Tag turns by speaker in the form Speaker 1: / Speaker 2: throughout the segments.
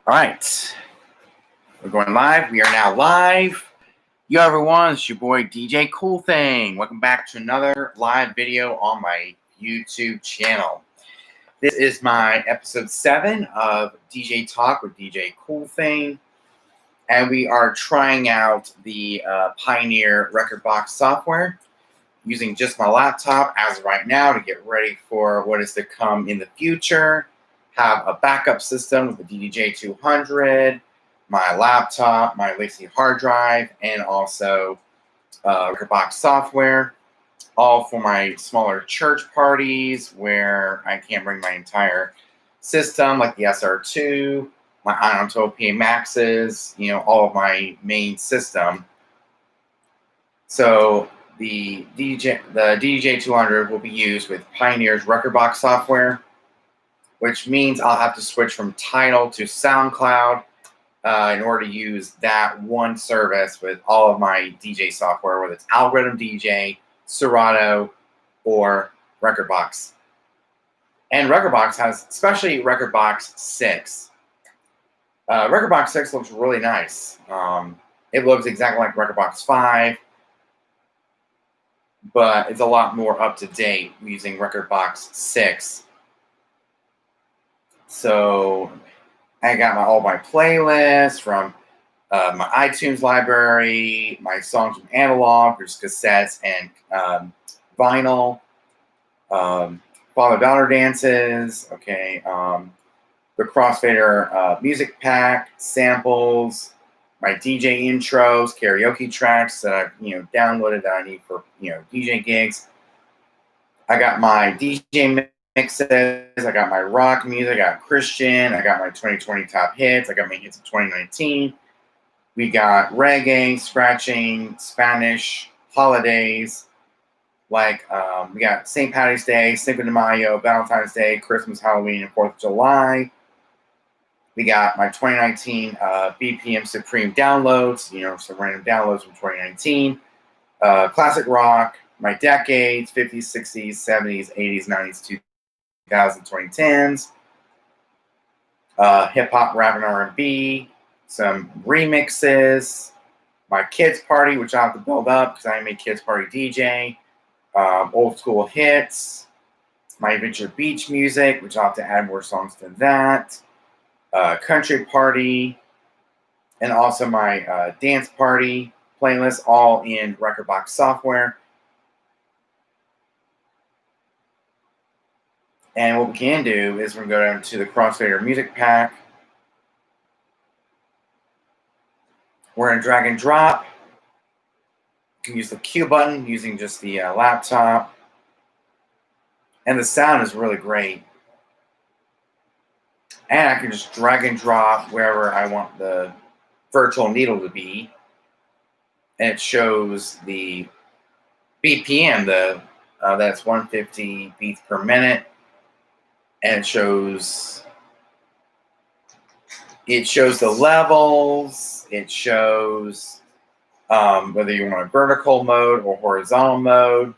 Speaker 1: All right, we're going live. We are now live. Yo, everyone, it's your boy DJ Cool Thing. Welcome back to another live video on my YouTube channel. This is my episode 7 of DJ Talk with DJ Cool Thing, and we are trying out the Pioneer Reckordbox software using just my laptop as of right now to get ready for what is to come in the future. Have a backup system with the DDJ200, my laptop, my legacy hard drive, and also Reckordbox software, all for my smaller church parties where I can't bring my entire system, like the SR2, my Iontopia Maxes, all of my main system. So the DDJ200 will be used with Pioneer's Reckordbox software, which means I'll have to switch from Tidal to SoundCloud in order to use that one service with all of my DJ software, whether it's Algorithm DJ, Serato, or Reckordbox. And Reckordbox has, especially Reckordbox 6. Reckordbox 6 looks really nice. It looks exactly like Reckordbox 5, but it's a lot more up to date using Reckordbox 6. So I got all my playlists from my iTunes library, my songs from analog, there's cassettes and vinyl, father-daughter dances, okay, the Crossfader music pack, samples, my DJ intros, karaoke tracks that I've downloaded that I need for DJ gigs. I got my DJ mixes, I got my rock music, I got Christian, I got my 2020 top hits, I got my hits of 2019. We got reggae, scratching, Spanish, holidays, like we got St. Patty's Day, Cinco de Mayo, Valentine's Day, Christmas, Halloween, and 4th of July. We got my 2019 BPM Supreme downloads, some random downloads from 2019. Classic rock, my decades, 50s, 60s, 70s, 80s, 90s, 2000s, 2010s. Hip-hop, rap, and R&B. Some remixes. My kids' party, which I have to build up because I am a kids' party DJ. Old school hits. My Adventure Beach music, which I'll have to add more songs to that. Country party, and also my dance party playlist, all in Reckordbox software. And what we can do is we're going to go down to the Crossfader music pack. We're going to drag and drop. You can use the Q button using just the laptop. And the sound is really great. And I can just drag and drop wherever I want the virtual needle to be. And it shows the BPM, that's 150 beats per minute. And it shows the levels. It shows whether you want a vertical mode or horizontal mode.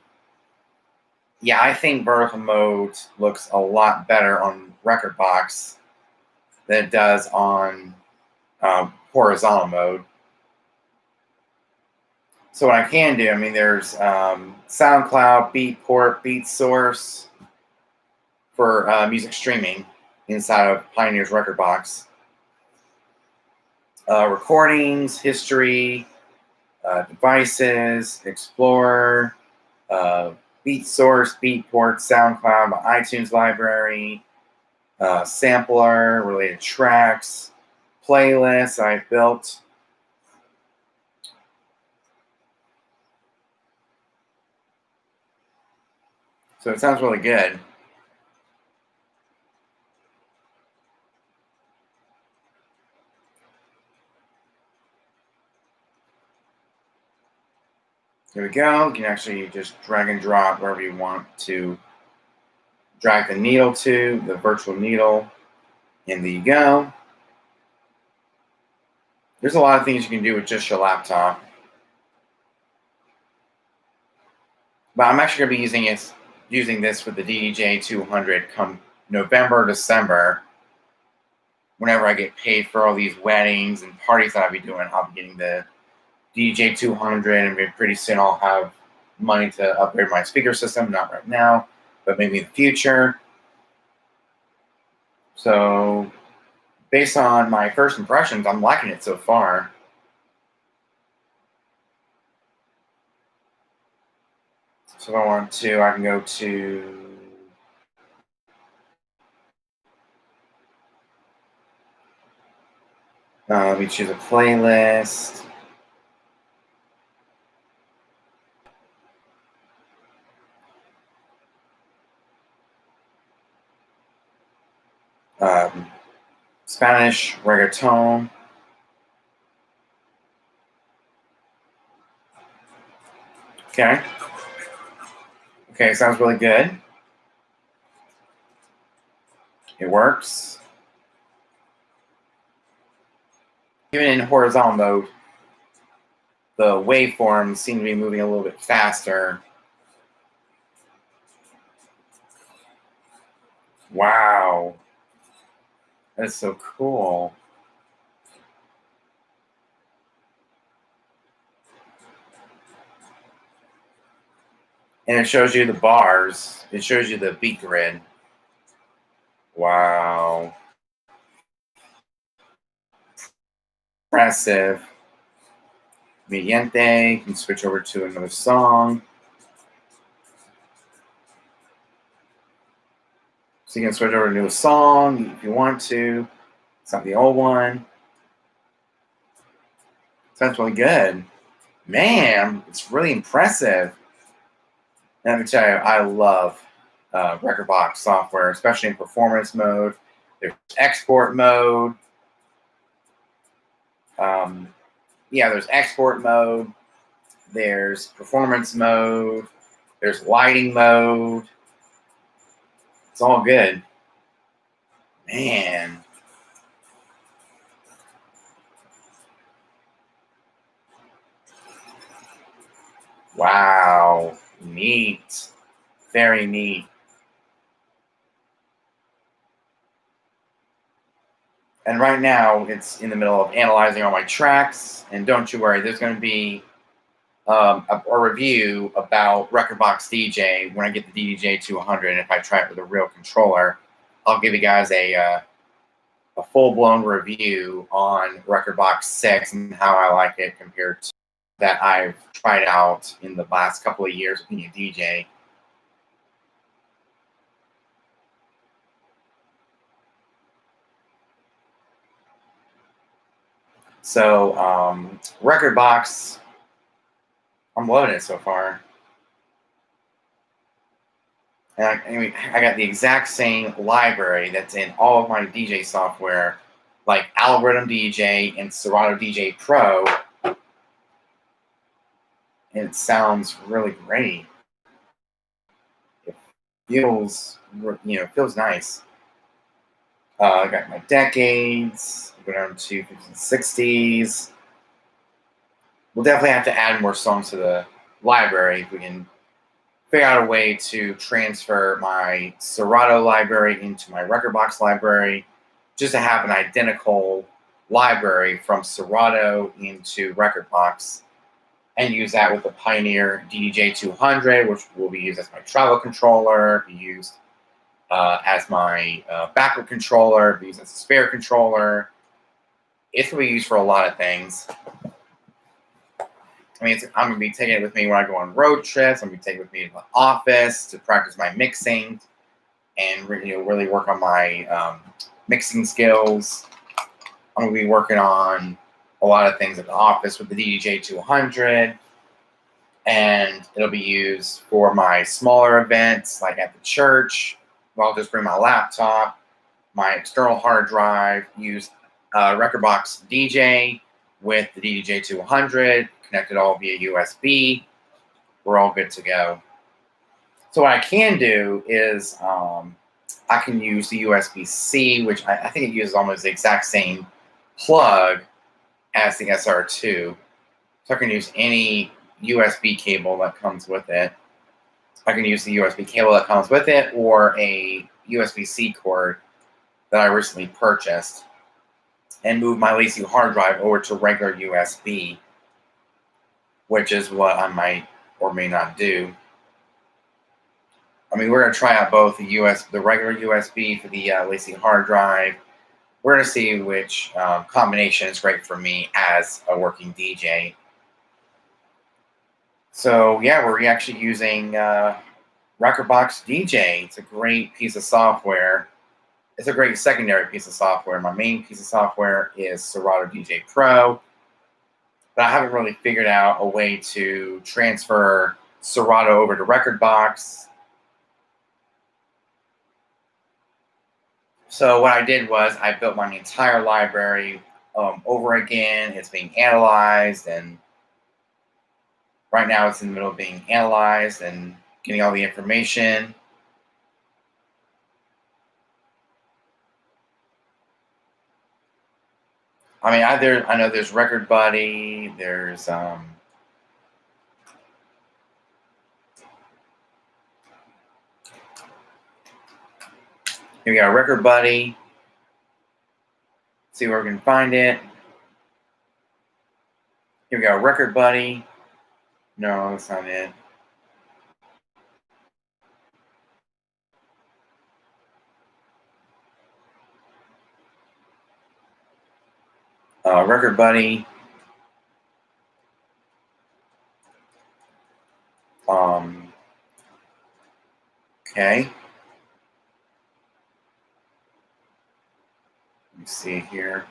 Speaker 1: Yeah, I think vertical mode looks a lot better on Reckordbox than it does on horizontal mode. So what I can do, there's SoundCloud, Beatport, BeatSource for music streaming inside of Pioneer's Reckordbox. Recordings, history, devices, Explorer, BeatSource, Beatport, SoundCloud, my iTunes library, sampler, related tracks, playlists I've built. So it sounds really good. There we go. You can actually just drag and drop wherever you want to drag the needle to, the virtual needle, and there you go. There's a lot of things you can do with just your laptop. But I'm actually going to be using this with the DDJ200 come November, December. whenever I get paid for all these weddings and parties that I'll be doing, I'll be getting the DJ200, and pretty soon I'll have money to upgrade my speaker system. Not right now, but maybe in the future. So based on my first impressions, I'm liking it so far. So if I want to, I can go to let me choose a playlist. Spanish reggaeton. Okay. Okay, sounds really good. It works. Even in horizontal mode, the waveforms seem to be moving a little bit faster. Wow. That is so cool. And it shows you the bars. It shows you the beat grid. Wow. Impressive. Mediante. You can switch over to another song. So you can switch over to a song if you want to. It's not the old one. Sounds really good. Man, it's really impressive. Let me tell you, I love Reckordbox software, especially in performance mode. There's export mode. There's export mode. There's performance mode. There's lighting mode. It's all good. Man. Wow. Neat. Very neat. And right now, it's in the middle of analyzing all my tracks. And don't you worry, there's going to be a review about Reckordbox DJ when I get the DJ200. And if I try it with a real controller, I'll give you guys a full-blown review on Reckordbox 6 and how I like it compared to that I've tried out in the last couple of years of being a DJ. So, Reckordbox, I'm loving it so far. And I got the exact same library that's in all of my DJ software, like Algorithm DJ and Serato DJ Pro. And it sounds really great. It feels nice. I got my decades, go down to 50s and 60s. We'll definitely have to add more songs to the library if we can figure out a way to transfer my Serato library into my Reckordbox library, just to have an identical library from Serato into Reckordbox, and use that with the Pioneer DJ200, which will be used as my travel controller, be used as my backup controller, be used as a spare controller. It's going to be used for a lot of things. I mean, I'm going to be taking it with me when I go on road trips. I'm going to be taking it with me to the office to practice my mixing and really work on my mixing skills. I'm going to be working on a lot of things at the office with the DJ200, and it'll be used for my smaller events, like at the church. I'll just bring my laptop, my external hard drive, use Reckordbox DJ with the DJ200, connected all via USB. We're all good to go. So what I can do is I can use the USB-C, which I think it uses almost the exact same plug as the SR2. So I can use any USB cable that comes with it. I can use the USB cable that comes with it or a USB-C cord that I recently purchased. and move my Lacy hard drive over to regular USB, which is what I might or may not do. I mean, we're gonna try out both the regular USB for the Lacy hard drive. We're gonna see which combination is great for me as a working DJ. So yeah, we're actually using Reckordbox DJ. It's a great piece of software. It's a great secondary piece of software. My main piece of software is Serato DJ Pro, but I haven't really figured out a way to transfer Serato over to Reckordbox. So what I did was I built my entire library over again. It's being analyzed, and right now it's in the middle of being analyzed and getting all the information. I mean, I know there's Record Buddy, there's here we got Record Buddy. See where we can find it. Here we go, Record Buddy. No, that's not it. Record Buddy. Okay. Let me see here.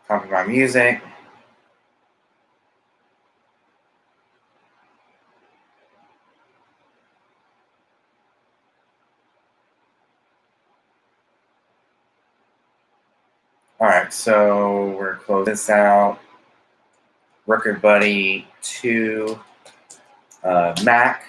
Speaker 1: Copy my music. All right, so we're gonna close this out. Record Buddy 2 Mac.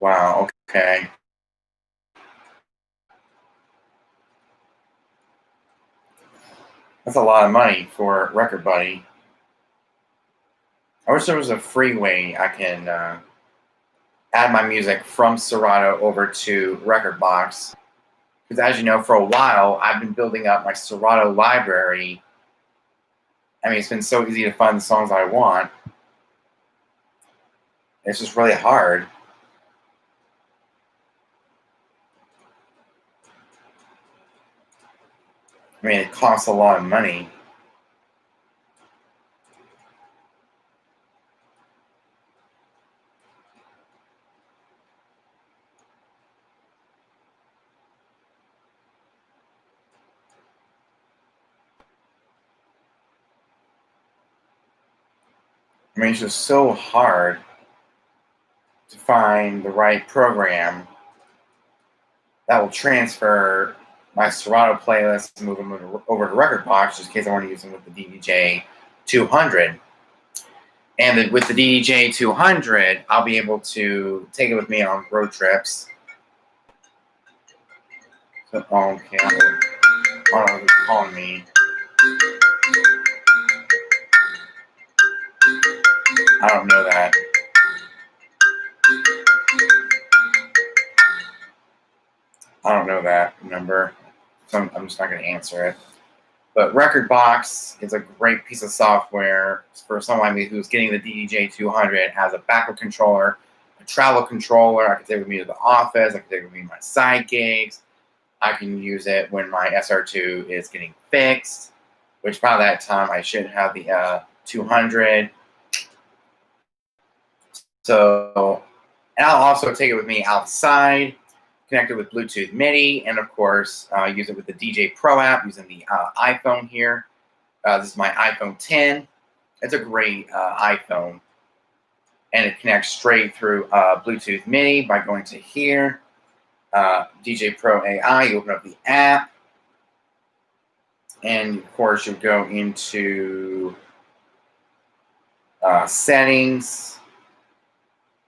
Speaker 1: Wow, okay. That's a lot of money for Record Buddy. I wish there was a free way I can add my music from Serato over to Reckordbox. Because as you know, for a while, I've been building up my Serato library. I mean, it's been so easy to find the songs I want. It's just really hard. I mean, it costs a lot of money. I mean, it's just so hard to find the right program that will transfer my Serato playlist and move them over to Reckordbox, just in case I want to use them with the DDJ 200. And then with the DDJ 200, I'll be able to take it with me on road trips. So, okay, I don't know who's calling me. I don't know that. I don't know that number, so I'm just not going to answer it. But Reckordbox is a great piece of software for someone like me who's getting the DDJ 200. It has a backup controller, a travel controller. I can take it with me to the office. I can take it with me to my side gigs. I can use it when my SR2 is getting fixed, which by that time I should have the 200. So, and I'll also take it with me outside, connected with Bluetooth MIDI, and of course, use it with the DJ Pro app using the iPhone here. This is my iPhone 10. It's a great iPhone, and it connects straight through Bluetooth MIDI by going to here, DJ Pro AI. You open up the app, and of course, you go into settings.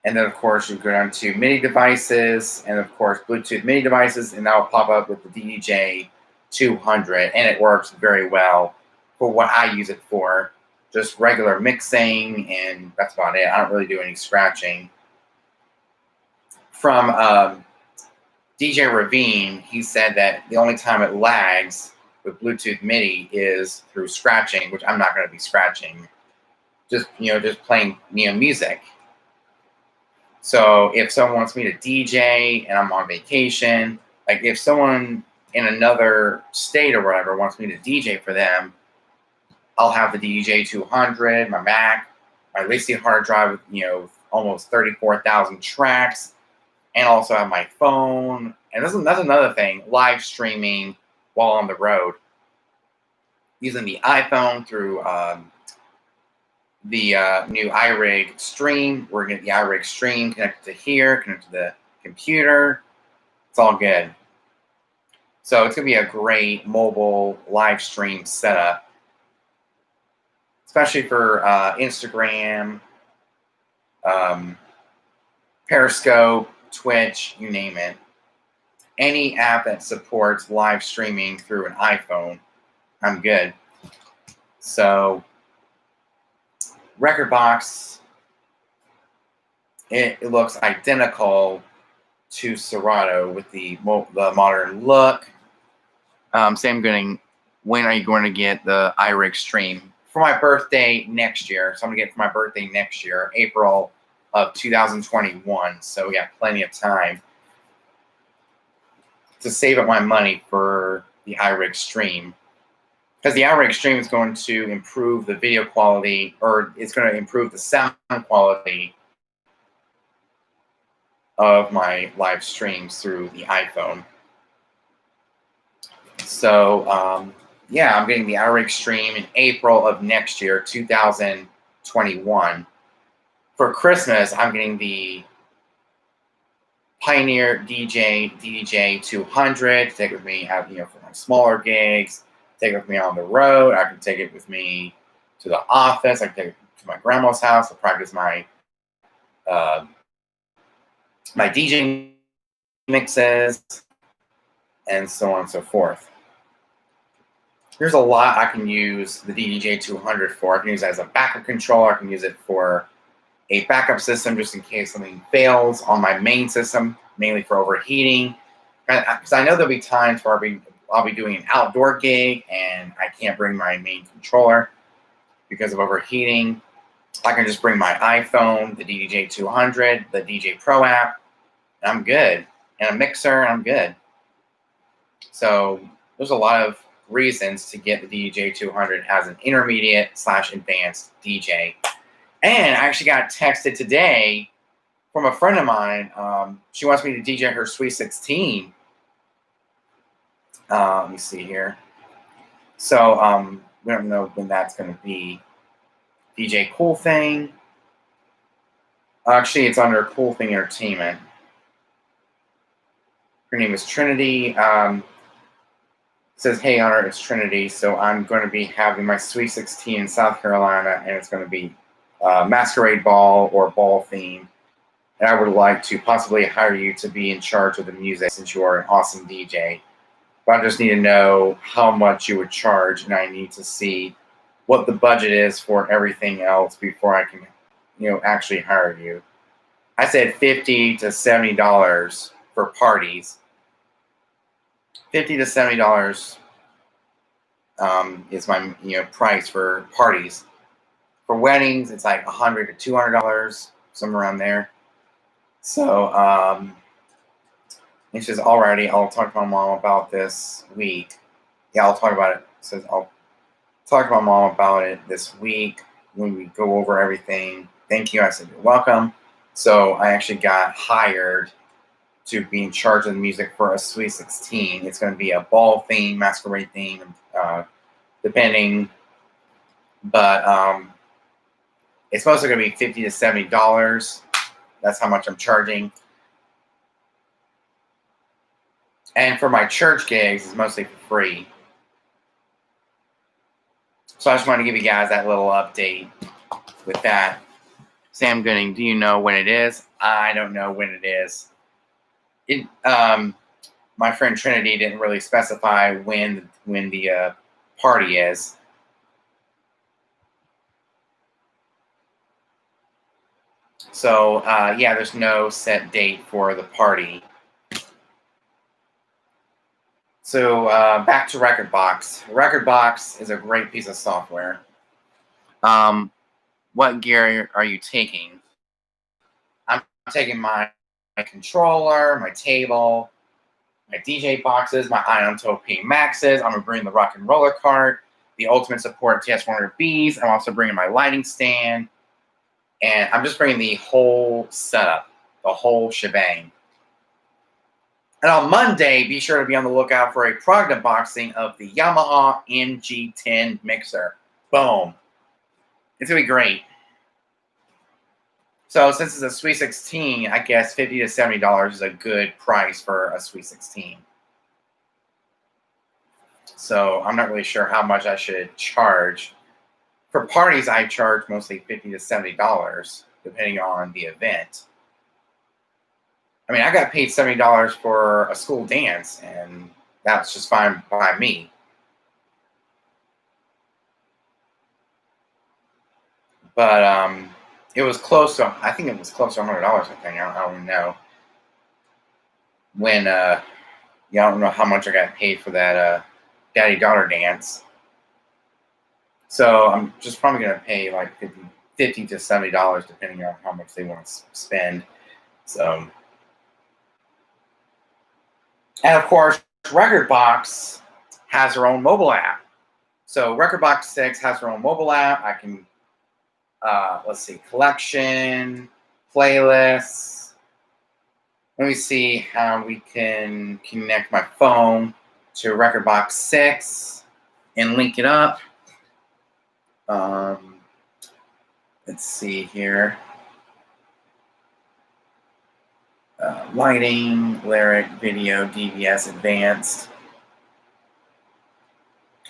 Speaker 1: And then, of course, you go down to MIDI devices, and of course, Bluetooth MIDI devices, and that will pop up with the DDJ 200, and it works very well for what I use it for. Just regular mixing, and that's about it. I don't really do any scratching. From DJ Ravine, he said that the only time it lags with Bluetooth MIDI is through scratching, which I'm not going to be scratching. Just playing music. So if someone wants me to DJ and I'm on vacation, like if someone in another state or whatever wants me to DJ for them, I'll have the DJ200, my Mac, my LaCie hard drive with almost 34,000 tracks, and also have my phone. And that's another thing, live streaming while on the road. Using the iPhone through the new iRig Stream. We're going to get the iRig Stream connected to here, connected to the computer. It's all good. So it's going to be a great mobile live stream setup, especially for Instagram, Periscope, Twitch, you name it. Any app that supports live streaming through an iPhone, I'm good. So Reckordbox, it looks identical to Serato with the modern look. Same going. When are you going to get the iRig Stream? For my birthday next year. So I'm going to get it for my birthday next year, April of 2021. So we got plenty of time to save up my money for the iRig Stream. Because the iRig Stream is going to improve the video quality, or it's going to improve the sound quality of my live streams through the iPhone. So, yeah, I'm getting the iRig Stream in April of next year, 2021. For Christmas, I'm getting the Pioneer DJ200 to take with me out, for my smaller gigs. Take it with me on the road. I can take it with me to the office. I can take it to my grandma's house to practice my my DJ mixes, and so on and so forth. There's a lot I can use the DJ200 for. I can use it as a backup controller. I can use it for a backup system just in case something fails on my main system, mainly for overheating. Because I know there'll be times where I'll be doing an outdoor gig and I can't bring my main controller because of overheating. I can just bring my iPhone, the DJ200, the DJ Pro app, and I'm good. And a mixer, and I'm good. So there's a lot of reasons to get the DJ200 as an intermediate/advanced DJ. And I actually got texted today from a friend of mine. She wants me to DJ her Sweet 16. Let me see here. So we don't know when that's going to be. DJ Cool Thing. Actually, it's under Cool Thing Entertainment. Her name is Trinity. Says, hey, Honor, it's Trinity. So I'm going to be having my Sweet 16 in South Carolina, and it's going to be masquerade ball or ball theme. And I would like to possibly hire you to be in charge of the music since you are an awesome DJ. But I just need to know how much you would charge, and I need to see what the budget is for everything else before I can, actually hire you. I said $50 to $70 for parties. $50 to $70 is my price for parties. For weddings, it's like $100 to $200, somewhere around there. So it says, alrighty, I'll talk to my mom about this week. Yeah, I'll talk about it. It says, I'll talk to my mom about it this week when we go over everything. Thank you. I said, you're welcome. So I actually got hired to be in charge of the music for a Sweet 16. It's going to be a ball theme, masquerade theme, depending. But it's mostly going to be $50 to $70. That's how much I'm charging. And for my church gigs, it's mostly for free. So I just wanted to give you guys that little update with that. Sam Gooding, do you know when it is? I don't know when it is. my friend Trinity didn't really specify when the party is. So yeah, there's no set date for the party. So back to Reckordbox. Reckordbox is a great piece of software. What gear are you taking? I'm taking my controller, my table, my DJ boxes, my Iontop P Maxes. I'm gonna bring the Rock and Roller Cart, the Ultimate Support TS100Bs. I'm also bringing my lighting stand, and I'm just bringing the whole setup, the whole shebang. And on Monday, be sure to be on the lookout for a product unboxing of the Yamaha NG10 mixer. Boom. It's going to be great. So since it's a Sweet 16, I guess $50 to $70 is a good price for a Sweet 16. So I'm not really sure how much I should charge. For parties, I charge mostly $50 to $70, depending on the event. I mean, I got paid $70 for a school dance, and that's just fine by me. But it was close to, I think it was close to $100, I think. I don't even know. When, yeah, I don't know how much I got paid for that daddy-daughter dance. So I'm just probably going to pay like $50 to $70, depending on how much they want to spend. So, and of course, Reckordbox has their own mobile app. So Reckordbox 6 has their own mobile app. I can, let's see, collection, playlists. Let me see how we can connect my phone to Reckordbox 6 and link it up. Let's see here. Lighting, lyric, video, DVS, advanced.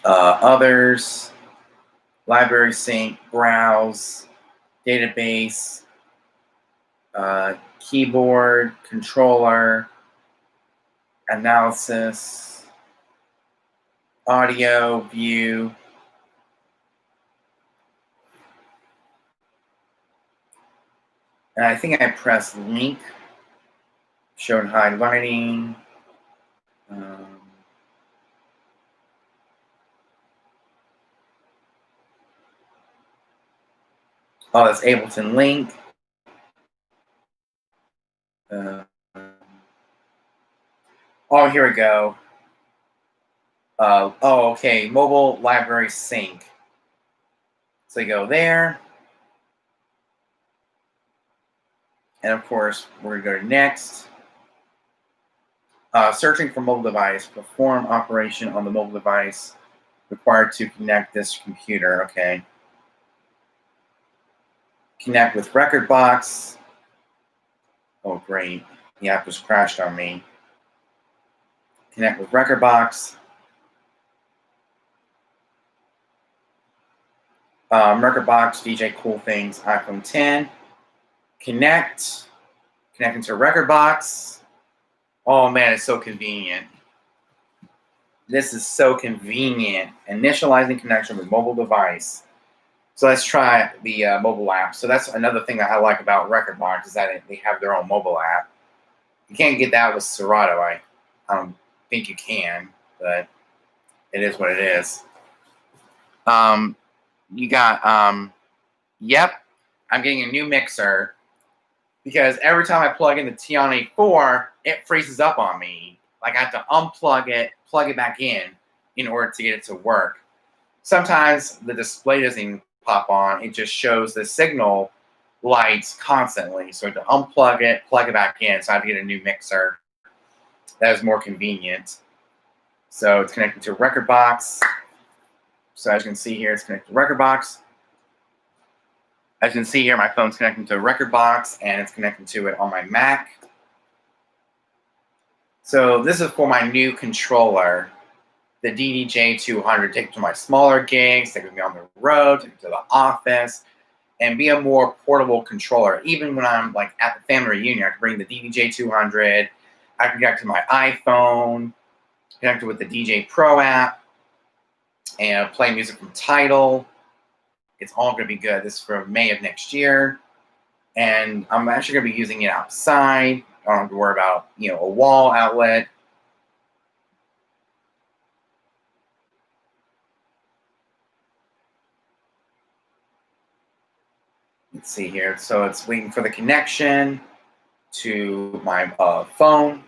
Speaker 1: Others, library sync, browse, database, keyboard, controller, analysis, audio, view. And I think I pressed link, show and hide lighting. Oh, that's Ableton link. Oh, here we go. Oh, okay. Mobile library sync. So you go there. And of course, we're going to go to next. Searching for mobile device. Perform operation on the mobile device required to connect this computer. Okay. Connect with Reckordbox. Oh, great. The app just crashed on me. Connect with Reckordbox. Reckordbox, DJ Cool Things, iPhone 10. Connecting to Reckordbox. Oh man, it's so convenient. This is so convenient. Initializing connection with mobile device. So let's try the mobile app. So that's another thing that I like about Reckordbox is that they have their own mobile app. You can't get that with Serato. I don't think you can, but it is what it is. You got, yep, I'm getting a new mixer because every time I plug in the Tiana 4, it freezes up on me. Like I have to unplug it, plug it back in order to get it to work. Sometimes the display doesn't even pop on. It just shows the signal lights constantly. So I have to unplug it, plug it back in. So I have to get a new mixer. That is more convenient. So it's connected to a Reckordbox. So as you can see here, it's connected to Reckordbox. As you can see here, my phone's connected to a Reckordbox, and it's connected to it on my Mac. So this is for my new controller, the DDJ200. Take it to my smaller gigs, take it with me on the road, take it to the office, and be a more portable controller. Even when I'm like at the family reunion, I can bring the DDJ200. I can connect to my iPhone, connect it with the DJ Pro app, and play music from Tidal. It's all going to be good. This is from May of next year. And I'm actually going to be using it outside. I don't have to worry about, a wall outlet. Let's see here. So it's waiting for the connection to my phone.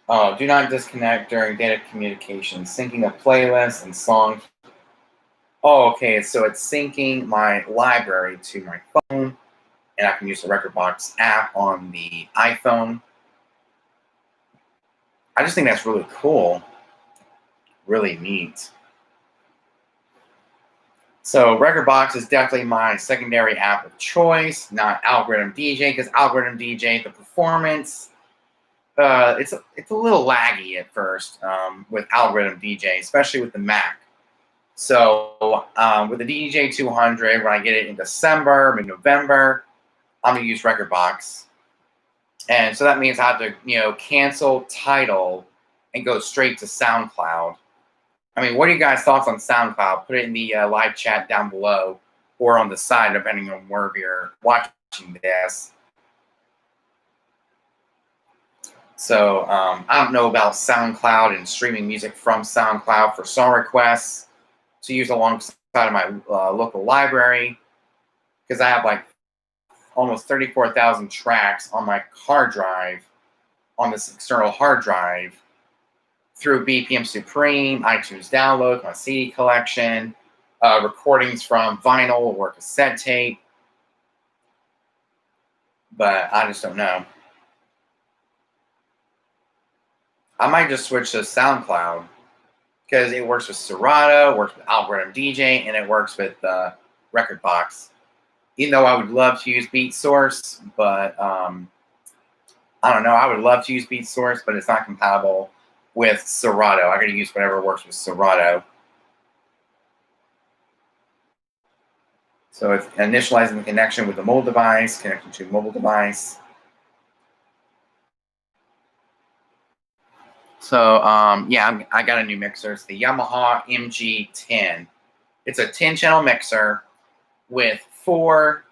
Speaker 1: Do not disconnect during data communication. Syncing a playlist and songs. Oh, okay. So it's syncing my library to my phone, and I can use the Reckordbox app on the iPhone. I just think that's really cool. Really neat. So Reckordbox is definitely my secondary app of choice, not Algorithm DJ, because Algorithm DJ, the performance, it's a little laggy at first with Algorithm DJ, especially with the Mac. So with the DJ 200, when I get it in December, mid-November, I'm gonna use Reckordbox, and so that means I have to cancel Tidal and go straight to SoundCloud. I mean, what are you guys' thoughts on SoundCloud? Put it in the live chat down below or on the side, depending on where you're watching this. So I don't know about SoundCloud and streaming music from SoundCloud for song requests to use alongside of my local library, because I have like almost 34,000 tracks on my hard drive, on this external hard drive, through BPM Supreme, iTunes downloads, my CD collection, recordings from vinyl or cassette tape. But I just don't know. I might just switch to SoundCloud because it works with Serato, works with Algorithm DJ, and it works with Reckordbox. Even though I would love to use Beat Source, but I don't know. I would love to use Beat Source, but it's not compatible with Serato. I got to use whatever works with Serato. So it's initializing the connection with the mobile device, connecting to a mobile device. So yeah, I got a new mixer. It's the Yamaha MG10. It's a 10-channel mixer with 4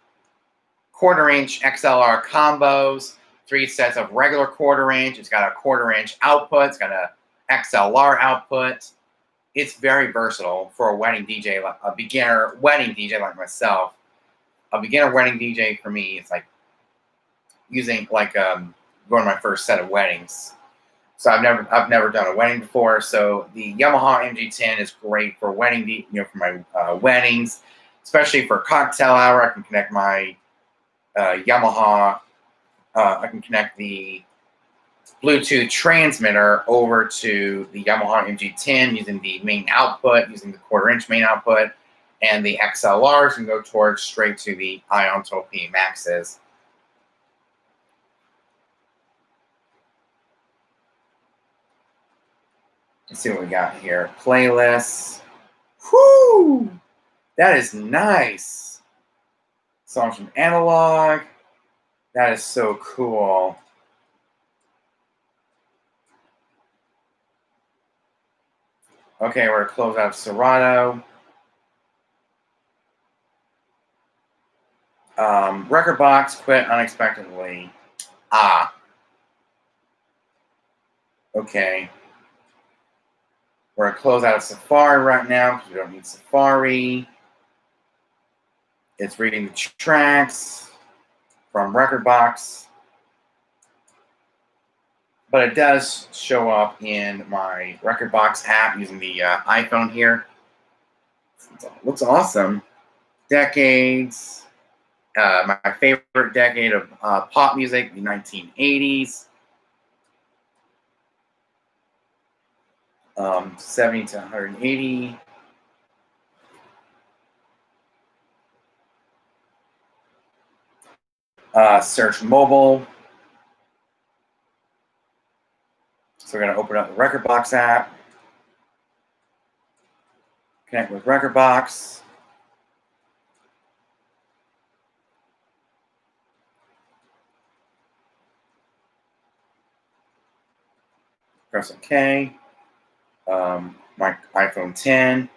Speaker 1: quarter-inch XLR combos, 3 sets of regular quarter-inch. It's got a quarter-inch output. It's got a XLR output. It's very versatile for a wedding DJ, a beginner wedding DJ like myself. A beginner wedding DJ for me, it's like using going to my first set of weddings. So I've never done a wedding before. So the Yamaha MG10 is great for wedding, for my weddings, especially for cocktail hour. I can connect my Yamaha. I can connect the Bluetooth transmitter over to the Yamaha MG10 using the main output, using the quarter-inch main output, and the XLRs can go towards straight to the Ion 12P Maxes. Let's see what we got here. Playlists. Whoo! That is nice. Songs from Analog. That is so cool. Okay, we're going to close out Serato. Reckordbox quit unexpectedly. Okay. We're going to close out of Safari right now because we don't need Safari. It's reading the tracks from Reckordbox. But it does show up in my Reckordbox app using the iPhone here. It looks awesome. Decades. My favorite decade of pop music, the 1980s. 70 to 180. Search mobile. So we're going to open up the Reckordbox app. Connect with Reckordbox. Press OK. My iPhone 10,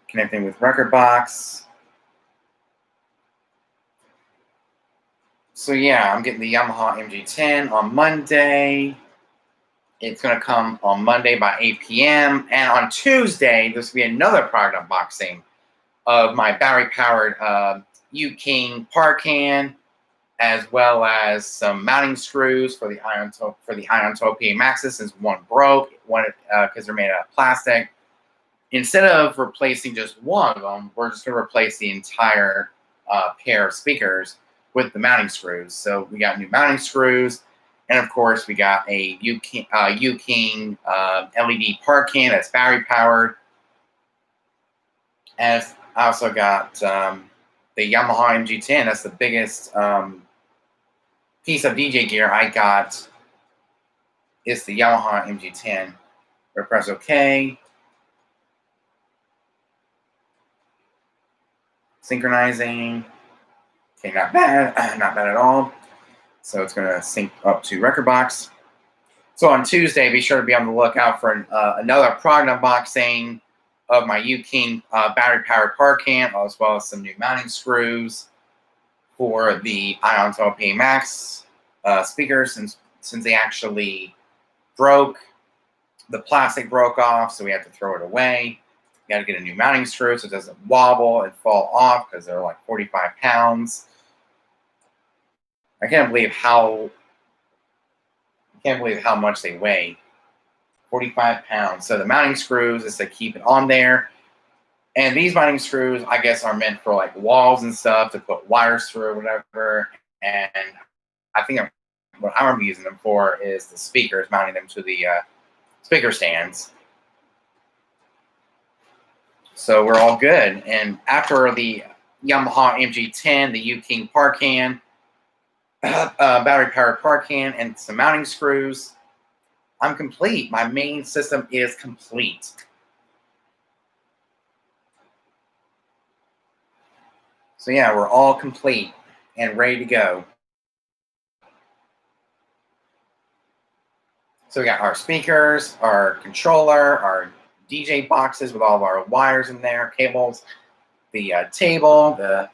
Speaker 1: connecting with Reckordbox. So yeah, I'm getting the Yamaha MG10 on Monday. It's going to come on Monday by 8 p.m. And on Tuesday, there's going to be another product unboxing of my battery-powered U-King Parcan, as well as some mounting screws for the Ion PA Maxes, since one broke, because they're made out of plastic. Instead of replacing just one of them, we're just going to replace the entire pair of speakers with the mounting screws. So we got new mounting screws, and of course we got a U-King LED Parcan that's battery powered. And I also got the Yamaha MG10. That's the biggest piece of DJ gear I got. Is the Yamaha MG10. We'll press OK. Synchronizing. Okay, not bad. Not bad at all. So it's going to sync up to Reckordbox. So on Tuesday, be sure to be on the lookout for another product unboxing of my U-King battery-powered Parcan, as well as some new mounting screws for the Ion PA Max speakers, since they actually broke. The plastic broke off, so we had to throw it away. We got to get a new mounting screw so it doesn't wobble and fall off, because they're like 45 pounds. I can't believe how much they weigh. 45 pounds. So the mounting screws is to keep it on there. And these mounting screws, I guess, are meant for like walls and stuff, to put wires through or whatever. And I think what I'm going to be using them for is the speakers, mounting them to the speaker stands. So we're all good. And after the Yamaha MG10, the U-King Parcan, battery-powered Parcan, and some mounting screws, I'm complete. My main system is complete. So yeah, we're all complete and ready to go. So we got our speakers, our controller, our DJ boxes with all of our wires in there, cables, the table, the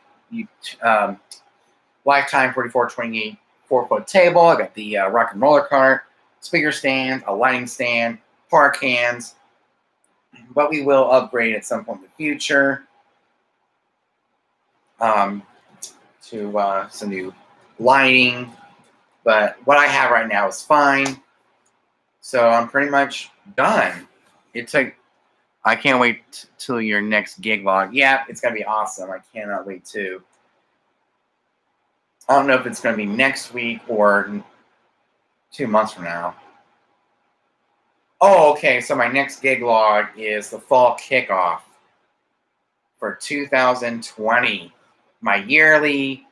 Speaker 1: Lifetime 4428 4-foot table. I got the rock and roller cart, speaker stands, a lighting stand, Parcans. But we will upgrade at some point in the future to some new lighting. But what I have right now is fine. So I'm pretty much done. I can't wait till your next gig log. Yeah, it's going to be awesome. I cannot wait too. I don't know if it's going to be next week or 2 months from now. Oh, okay. So my next gig log is the fall kickoff for 2020. My yearly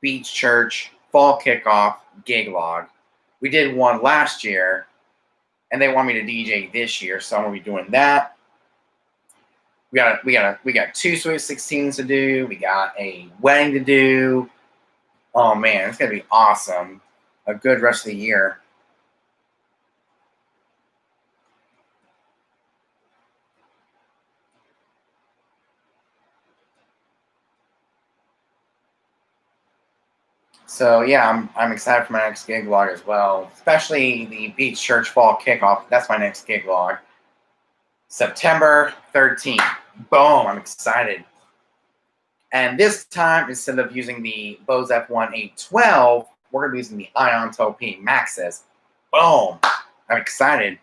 Speaker 1: Beach Church fall kickoff gig log. We did one last year, and they want me to DJ this year, so I'm gonna be doing that. We got 2 Sweet 16s to do. We got a wedding to do. Oh man, it's gonna be awesome. A good rest of the year. So yeah, I'm excited for my next gig log as well, especially the Beach Church Fall Kickoff. That's my next gig log. September 13th. Boom, I'm excited. And this time, instead of using the Bose F1 812, we're going to be using the Ion PA Maxes. Boom, I'm excited.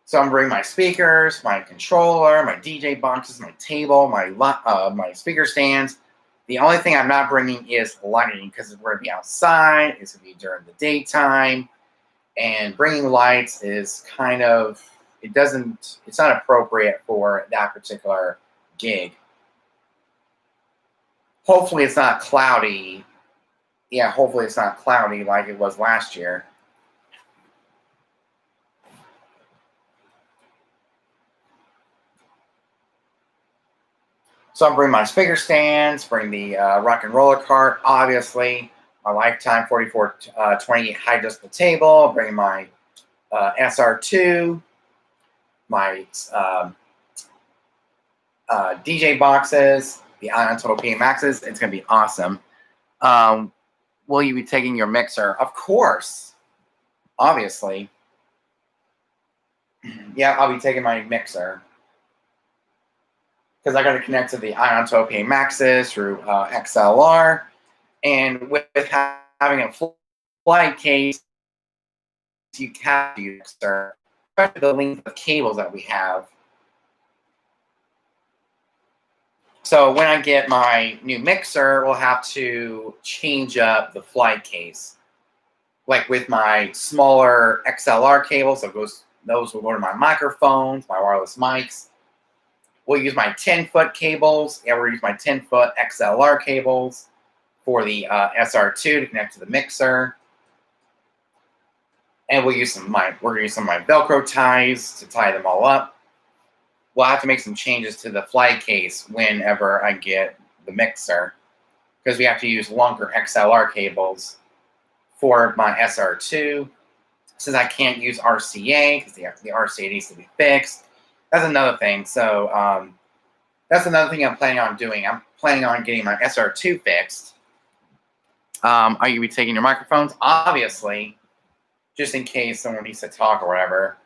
Speaker 1: So I'm bringing my speakers, my controller, my DJ boxes, my table, my speaker stands. The only thing I'm not bringing is lighting, because we're going to be outside. It's going to be during the daytime. And bringing lights is kind of, it's not appropriate for that particular gig. Hopefully it's not cloudy. Yeah, hopefully it's not cloudy like it was last year. So I'm bringing my speaker stands, bring the rock and roller cart, obviously, my Lifetime 4428 high adjustable table, bring my SR2, my DJ boxes, the Ion Total P Maxes. It's going to be awesome. Will you be taking your mixer? Of course. Obviously. Yeah, I'll be taking my mixer. Because I got to connect to the Ion Total P Maxes through XLR. And with having a flight case, you have to use mixer, especially the length of cables that we have. So when I get my new mixer, we'll have to change up the flight case. Like with my smaller XLR cables, those will go to my microphones, my wireless mics. We'll use my 10-foot cables, and we'll use my 10-foot XLR cables for the SR2 to connect to the mixer. And we're gonna use some of my Velcro ties to tie them all up. We'll have to make some changes to the flight case whenever I get the mixer, because we have to use longer XLR cables for my SR2. Since I can't use RCA, because the RCA needs to be fixed. That's another thing. So that's another thing I'm planning on doing. I'm planning on getting my SR2 fixed. Are you be taking your microphones? Obviously, just in case someone needs to talk or whatever.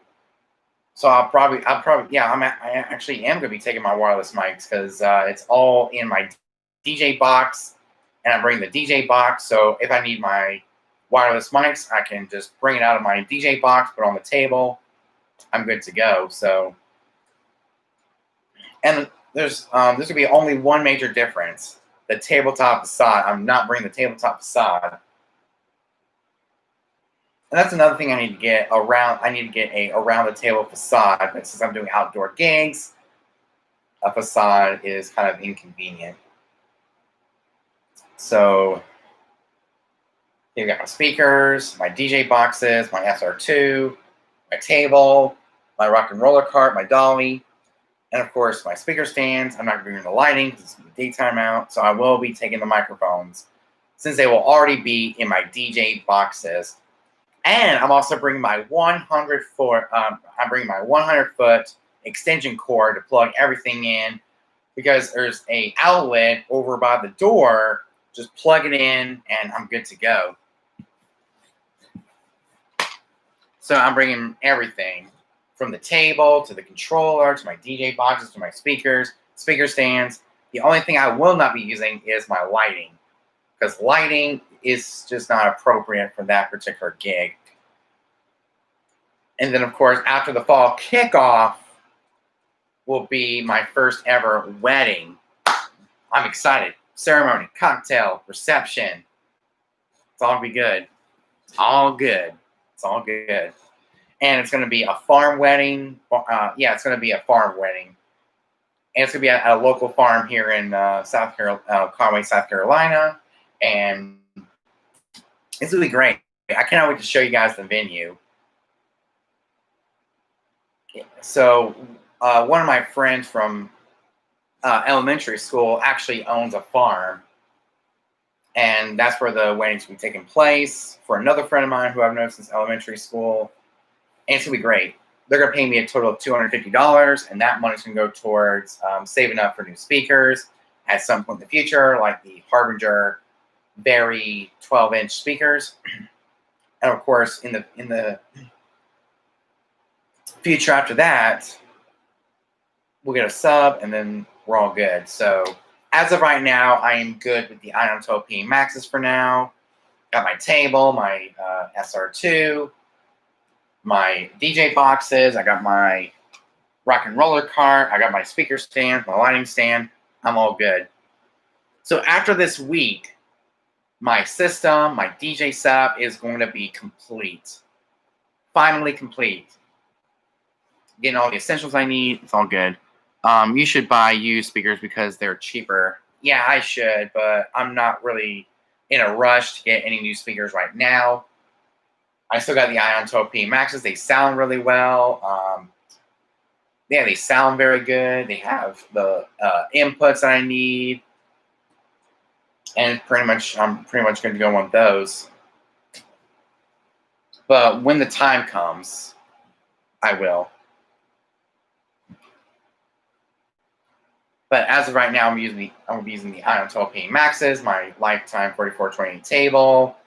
Speaker 1: So I actually am going to be taking my wireless mics, because it's all in my DJ box, and I'm bringing the DJ box. So if I need my wireless mics, I can just bring it out of my DJ box, put it on the table. I'm good to go. So, and there's going to be only one major difference: the tabletop facade. I'm not bringing the tabletop facade. And that's another thing I need to get around. I need to get a around the table facade, but since I'm doing outdoor gigs, a facade is kind of inconvenient. So here we got my speakers, my DJ boxes, my SR2, my table, my rock and roller cart, my dolly, and of course my speaker stands. I'm not going to be doing the lighting because it's daytime out, so I will be taking the microphones since they will already be in my DJ boxes. And I'm also bringing my 100-foot extension cord to plug everything in, because there's a outlet over by the door. Just plug it in and I'm good to go. So I'm bringing everything from the table to the controller to my DJ boxes to my speakers, speaker stands. The only thing I will not be using is my lighting, because lighting is just not appropriate for that particular gig. And then, of course, after the fall kickoff will be my first ever wedding. I'm excited. Ceremony, cocktail, reception. It's all going to be good. It's all good. It's all good. And it's going to be a farm wedding. It's going to be a farm wedding. And it's going to be at a local farm here in Conway, South Carolina. And it's going to be great. I cannot wait to show you guys the venue. So one of my friends from elementary school actually owns a farm. And that's where the weddings will be taking place for another friend of mine who I've known since elementary school. And it's going to be great. They're going to pay me a total of $250, and that money's going to go towards saving up for new speakers at some point in the future, like the Harbinger Very 12-inch speakers. And of course, in the future after that, we'll get a sub, and then we're all good. So as of right now, I am good with the Ion Total P Maxes for now. Got my table, my SR2, my DJ boxes. I got my rock and roller cart. I got my speaker stand, my lighting stand. I'm all good. So after this week, my system, my DJ setup is going to be complete. Finally complete. Getting all the essentials I need. It's all good. You should buy used speakers because they're cheaper. Yeah, I should, but I'm not really in a rush to get any new speakers right now. I still got the Ion Total P Maxes. They sound really well. They sound very good. They have the inputs that I need. And I'm pretty much going to go on those. But when the time comes, I will. But as of right now, I'm using the Ion 12P Maxes, my Lifetime 4428 table,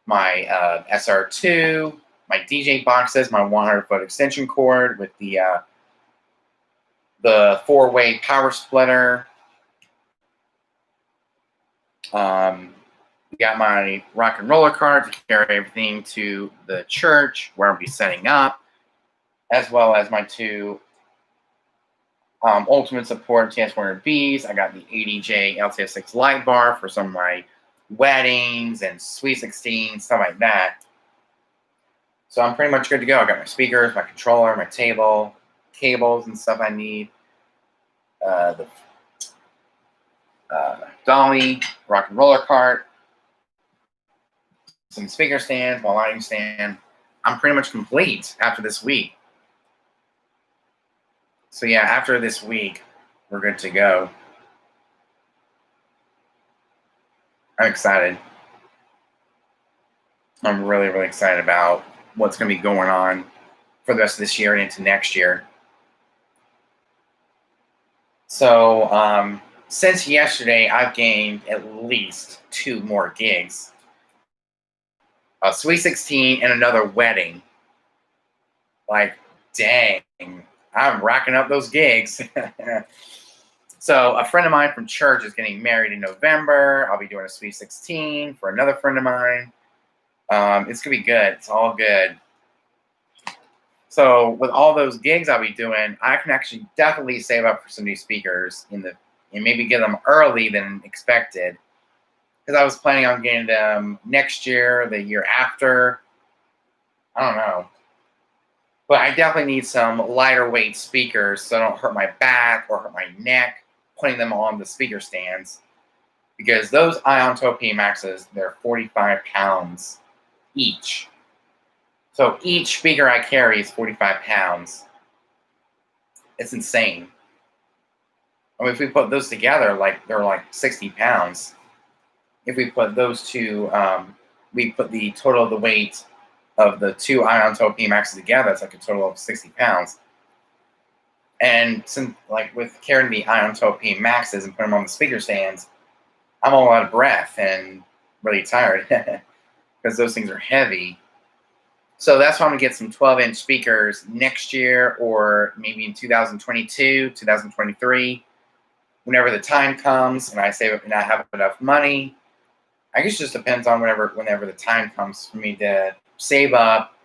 Speaker 1: my SR2, my DJ boxes, my 100-foot extension cord with the 4-way power splitter. We got my rock and roller cart to carry everything to the church where I'll be setting up, as well as my 2 ultimate support TS100Bs. I got the ADJ LTS6 light bar for some of my weddings and Sweet 16, stuff like that. So I'm pretty much good to go. I got my speakers, my controller, my table, cables and stuff I need. The dolly, rock and roller cart, some speaker stands, my lighting stand. I'm pretty much complete after this week. So yeah, after this week, we're good to go. I'm excited. I'm really, really excited about what's going to be going on for the rest of this year and into next year. So since yesterday, I've gained at least 2 more gigs. A Sweet 16 and another wedding. Like, dang, I'm racking up those gigs. So a friend of mine from church is getting married in November. I'll be doing a Sweet 16 for another friend of mine. It's going to be good. It's all good. So with all those gigs I'll be doing, I can actually definitely save up for some new speakers and maybe get them early than expected. Because I was planning on getting them next year, the year after. I don't know. But I definitely need some lighter weight speakers so I don't hurt my back or hurt my neck putting them on the speaker stands. Because those Ion 12P Maxes, they're 45 pounds each. So each speaker I carry is 45 pounds. It's insane. I mean, if we put those together, they're like 60 pounds. If we put those 2, we put the total of the weight of the 2 Ion 12P Maxes together, it's like a total of 60 pounds. And since, with carrying the Ion 12P Maxes and putting them on the speaker stands, I'm all out of breath and really tired because those things are heavy. So that's why I'm going to get some 12-inch speakers next year or maybe in 2022, 2023, whenever the time comes and I save up and I have enough money. I guess it just depends on whenever the time comes for me to save up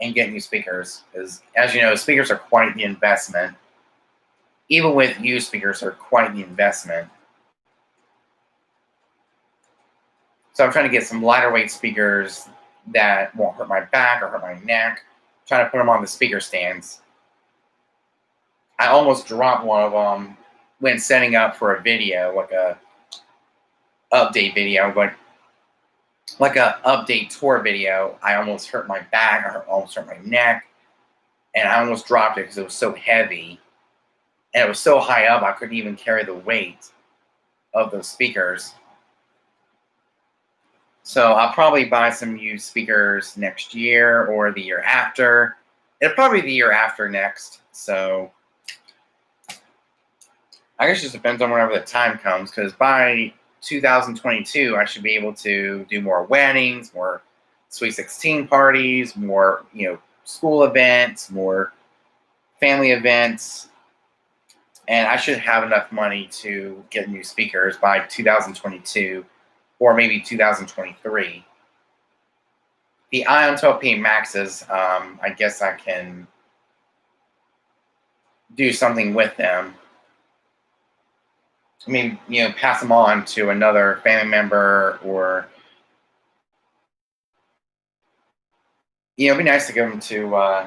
Speaker 1: and get new speakers. Because, as you know, speakers are quite the investment. Even with used speakers, are quite the investment. So I'm trying to get some lighter weight speakers that won't hurt my back or hurt my neck. I'm trying to put them on the speaker stands. I almost dropped one of them when setting up for a video, like a update video, like a update tour video. I almost hurt my back, I almost hurt my neck, and I almost dropped it because it was so heavy. And it was so high up, I couldn't even carry the weight of those speakers. So I'll probably buy some used speakers next year or the year after. It'll probably be the year after next. So I guess it just depends on whenever the time comes, because by 2022, I should be able to do more weddings, more Sweet 16 parties, more, school events, more family events. And I should have enough money to get new speakers by 2022 or maybe 2023. The Ion 12P Maxes, I guess I can do something with them. I mean, pass them on to another family member, or, it'd be nice to give them to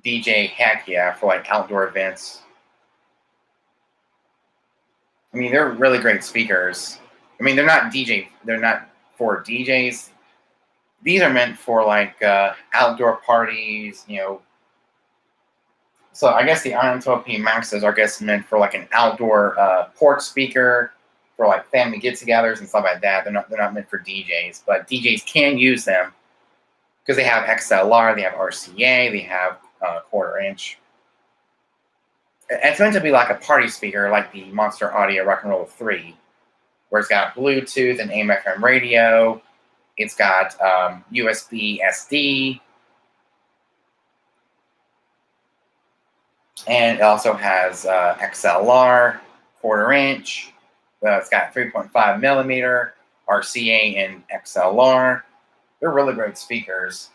Speaker 1: DJ Heck Yeah for outdoor events. I mean, they're really great speakers. I mean, they're not for DJs. These are meant for outdoor parties, So I guess the Ion 12P Maxes are meant for an outdoor porch speaker for family get-togethers and stuff like that. They're not meant for DJs, but DJs can use them. because they have XLR, they have RCA, they have quarter inch. It's meant to be like a party speaker, like the Monster Audio Rock and Roll 3, where it's got Bluetooth and AM/FM radio. It's got USB SD, and it also has XLR, quarter inch. It's got 3.5 millimeter RCA and XLR. They're really great speakers,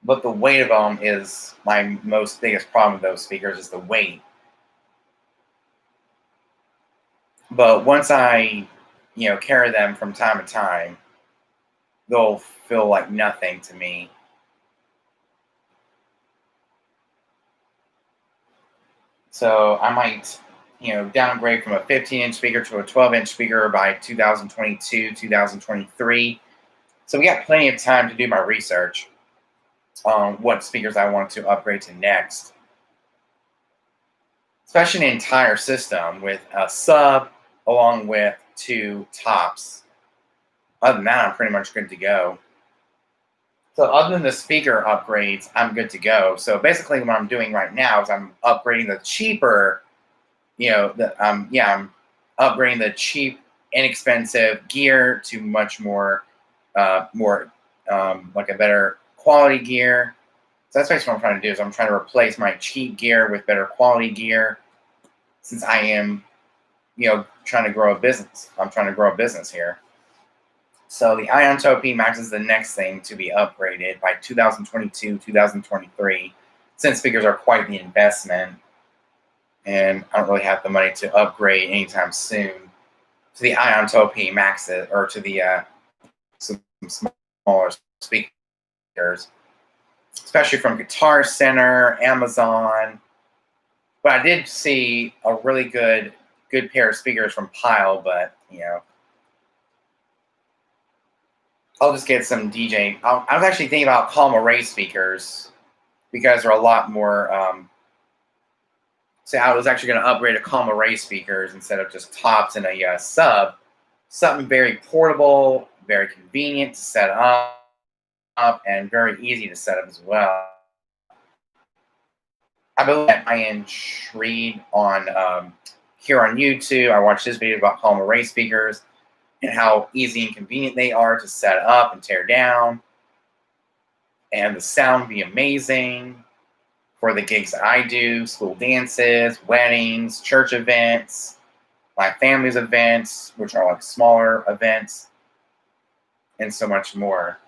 Speaker 1: but the weight of them is my biggest problem with those speakers is the weight. But once I, carry them from time to time, they'll feel like nothing to me. So I might, downgrade from a 15-inch speaker to a 12-inch speaker by 2022, 2023. So we got plenty of time to do my research on what speakers I want to upgrade to next. Especially an entire system with a sub along with 2 tops. Other than that, I'm pretty much good to go. So other than the speaker upgrades, I'm good to go. So basically what I'm doing right now is I'm upgrading the cheaper, I'm upgrading the cheap, inexpensive gear to much more, like a better quality gear. So that's basically what I'm trying to do is I'm trying to replace my cheap gear with better quality gear since I am, trying to grow a business. I'm trying to grow a business here. So the Iontopy Max is the next thing to be upgraded by 2022, 2023, since speakers are quite the investment, and I don't really have the money to upgrade anytime soon to the Iontopy Maxes or to the some smaller speakers, especially from Guitar Center, Amazon. But I did see a really good pair of speakers from Pile, but I'll just get some DJ. I was actually thinking about Calma Ray speakers because they're a lot more. So I was actually going to upgrade to Calma Ray speakers instead of just tops and a sub. Something very portable, very convenient to set up, and very easy to set up as well. I believe that Ian Shreed on here on YouTube. I watched his video about Calma Ray speakers and how easy and convenient they are to set up and tear down. And the sound be amazing for the gigs that I do, school dances, weddings, church events, my family's events, which are like smaller events, and so much more.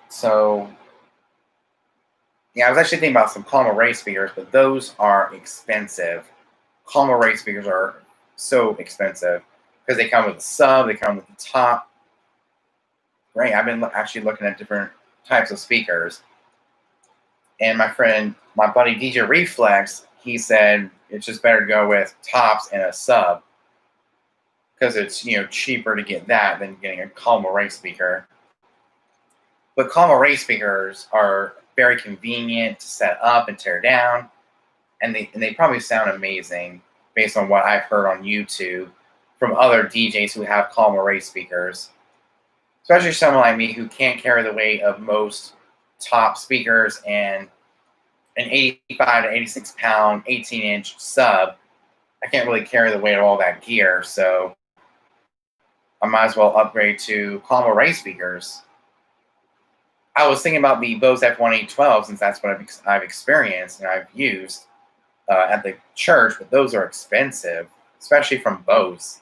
Speaker 1: So, I was actually thinking about some Calma Ray speakers, but those are expensive. Calma Ray speakers are so expensive because they come with a sub, they come with the top. Right, I've been actually looking at different types of speakers. And my buddy DJ Reflex, he said it's just better to go with tops and a sub because it's cheaper to get that than getting a Calma Ray speaker. But Calma Ray speakers are very convenient to set up and tear down, and they probably sound amazing based on what I've heard on YouTube from other DJs who have Calma Ray speakers. Especially someone like me who can't carry the weight of most top speakers and an 85 to 86 pound 18-inch sub. I can't really carry the weight of all that gear, so I might as well upgrade to Calma Ray speakers. I was thinking about the Bose F1812 since that's what I've experienced and I've used at the church, but those are expensive, especially from Bose.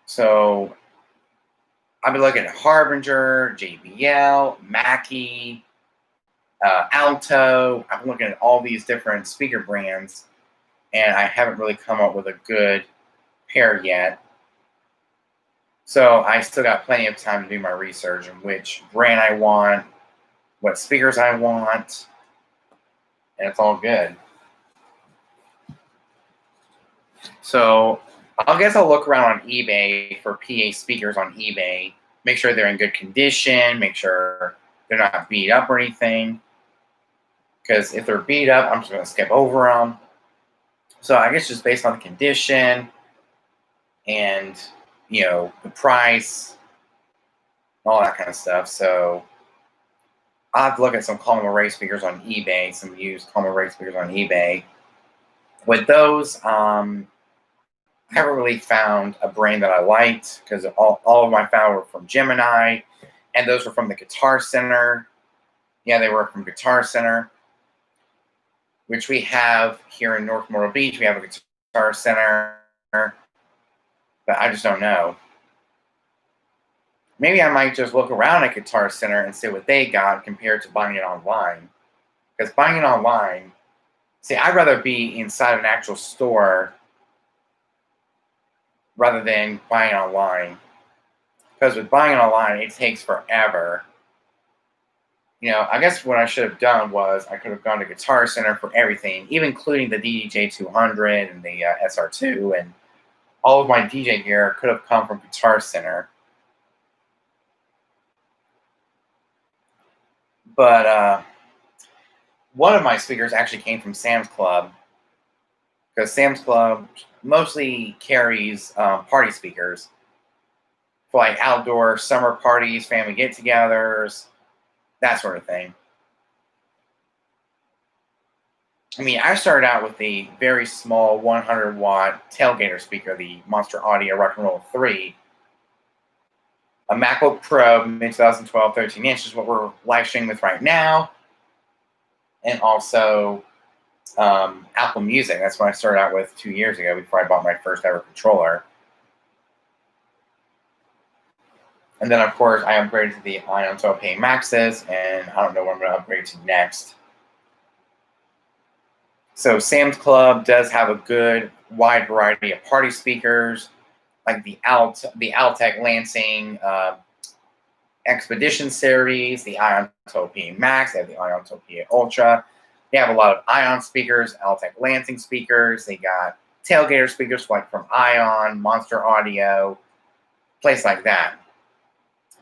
Speaker 1: So I've been looking at Harbinger, JBL, Mackie, Alto. I've been looking at all these different speaker brands, and I haven't really come up with a good pair yet. So I still got plenty of time to do my research on which brand I want, what speakers I want, and it's all good. So I guess I'll look around on eBay for PA speakers on eBay, make sure they're in good condition, make sure they're not beat up or anything. Because if they're beat up, I'm just going to skip over them. So I guess just based on the condition, and the price, all that kind of stuff. So I'll have to look at some Coleman Ray speakers on eBay, some used Coleman Ray speakers on eBay. With those, I haven't really found a brand that I liked, because all of my found were from Gemini, and those were from the Guitar Center. Yeah, they were from Guitar Center, which we have here in North Myrtle Beach. We have a Guitar Center, but I just don't know. Maybe I might just look around at Guitar Center and see what they got compared to buying it online. Because buying it online, see, I'd rather be inside an actual store rather than buying online. Because with buying it online, it takes forever. I guess what I should have done was I could have gone to Guitar Center for everything, even including the DDJ 200 and the SR2, and all of my DJ gear could have come from Guitar Center. But one of my speakers actually came from Sam's Club, because Sam's Club mostly carries party speakers for like outdoor summer parties, family get-togethers, that sort of thing. I mean, I started out with the very small 100-watt tailgater speaker, the Monster Audio Rock and Roll 3. A MacBook Pro, mid-2012, 13 inches, what we're live streaming with right now. And also Apple Music. That's what I started out with 2 years ago, before I bought my first ever controller. And then, of course, I upgraded to the Ion 12K Maxes, and I don't know what I'm going to upgrade to next. So Sam's Club does have a good wide variety of party speakers, like the Altec Lansing Expedition series, the Ion 12P Max, they have the Ion 12P Ultra. They have a lot of Ion speakers, Altec Lansing speakers. They got tailgater speakers like from Ion, Monster Audio, place like that,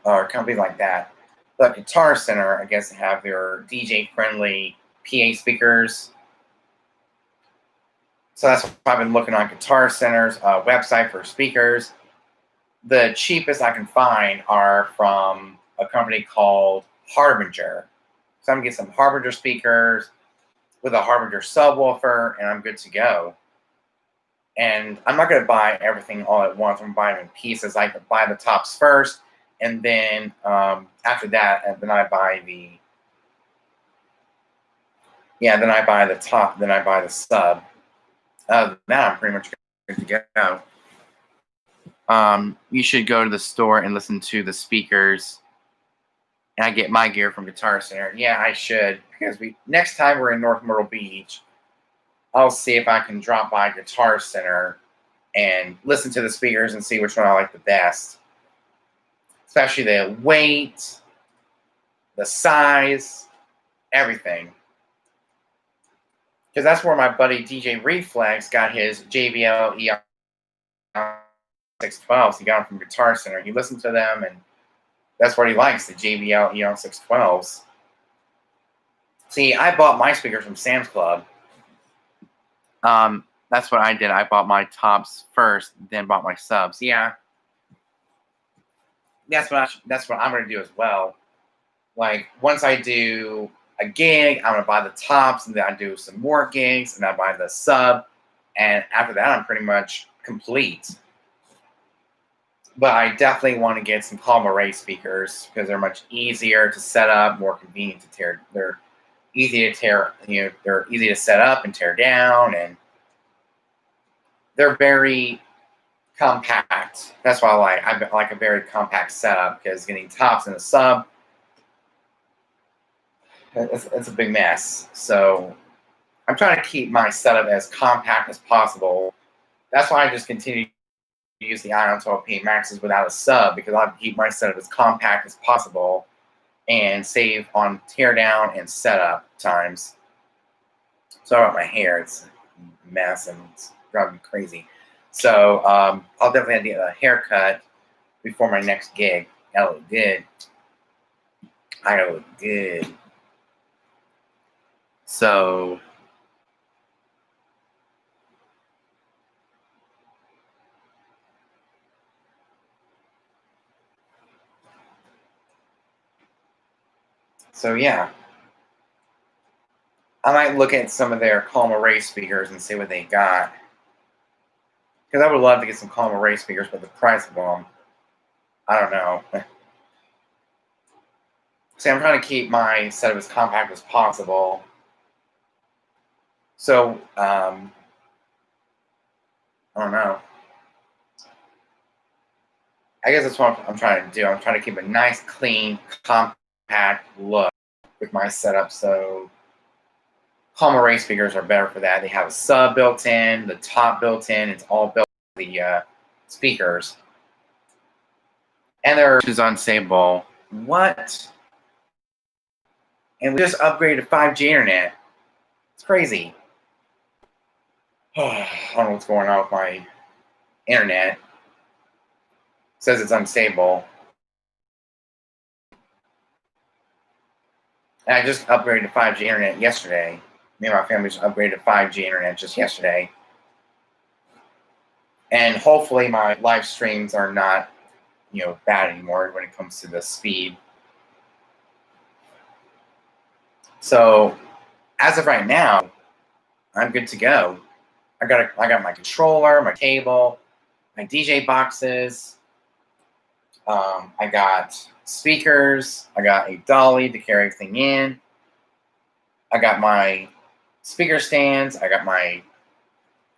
Speaker 1: or companies like that. But Guitar Center, I guess, have their DJ-friendly PA speakers. So that's what I've been looking on Guitar Center's website for speakers. The cheapest I can find are from a company called Harbinger. So I'm going to get some Harbinger speakers with a Harbinger subwoofer, and I'm good to go. And I'm not going to buy everything all at once. I'm buying in pieces. I could buy the tops first, and then after that, and then I buy the top, then I buy the sub. Now I'm pretty much good to go. You should go to the store and listen to the speakers. And I get my gear from Guitar Center. Yeah, I should, because next time we're in North Myrtle Beach, I'll see if I can drop by Guitar Center and listen to the speakers and see which one I like the best. Especially the weight, the size, everything. Because that's where my buddy DJ Reflex got his JBL Eon 612s. He got them from Guitar Center. He listened to them, and that's what he likes, the JBL Eon 612s. See, I bought my speakers from Sam's Club. That's what I did. I bought my tops first, then bought my subs. Yeah, that's what I'm going to do as well. Like, once I do a gig, I'm going to buy the tops, and then I do some more gigs, and I buy the sub, and after that, I'm pretty much complete. But I definitely want to get some Coleman Ray speakers, because they're much easier to set up, more convenient to tear. They're easy to tear, they're easy to set up and tear down, and they're very compact. That's why I like a very compact setup, because getting tops in a sub, it's a big mess. So I'm trying to keep my setup as compact as possible. That's why I just continue to use the Ion 12P Maxes without a sub, because I'll keep my setup as compact as possible and save on teardown and setup times. Sorry about my hair. It's a mess and it's driving me crazy. So I'll definitely have to get a haircut before my next gig. I look good. I look good. So So yeah, I might look at some of their Calm Array speakers and see what they got. Because I would love to get some Calm Array speakers, but the price of them, I don't know. See, I'm trying to keep my setup as compact as possible. So, I don't know. I guess that's what I'm trying to do. I'm trying to keep a nice, clean, compact look with my setup. So, Calm Array speakers are better for that. They have a sub built in, the top built in. It's all built in the speakers. And they're unstable. What? And we just upgraded to 5G internet. It's crazy. I don't know what's going on with my internet. It says it's unstable. And I just upgraded to 5G internet yesterday. Me and my family just upgraded to 5G internet just yesterday. And hopefully my live streams are not, bad anymore when it comes to the speed. So as of right now, I'm good to go. I got my controller, my cable, my DJ boxes. I got speakers. I got a dolly to carry everything in. I got my speaker stands. I got my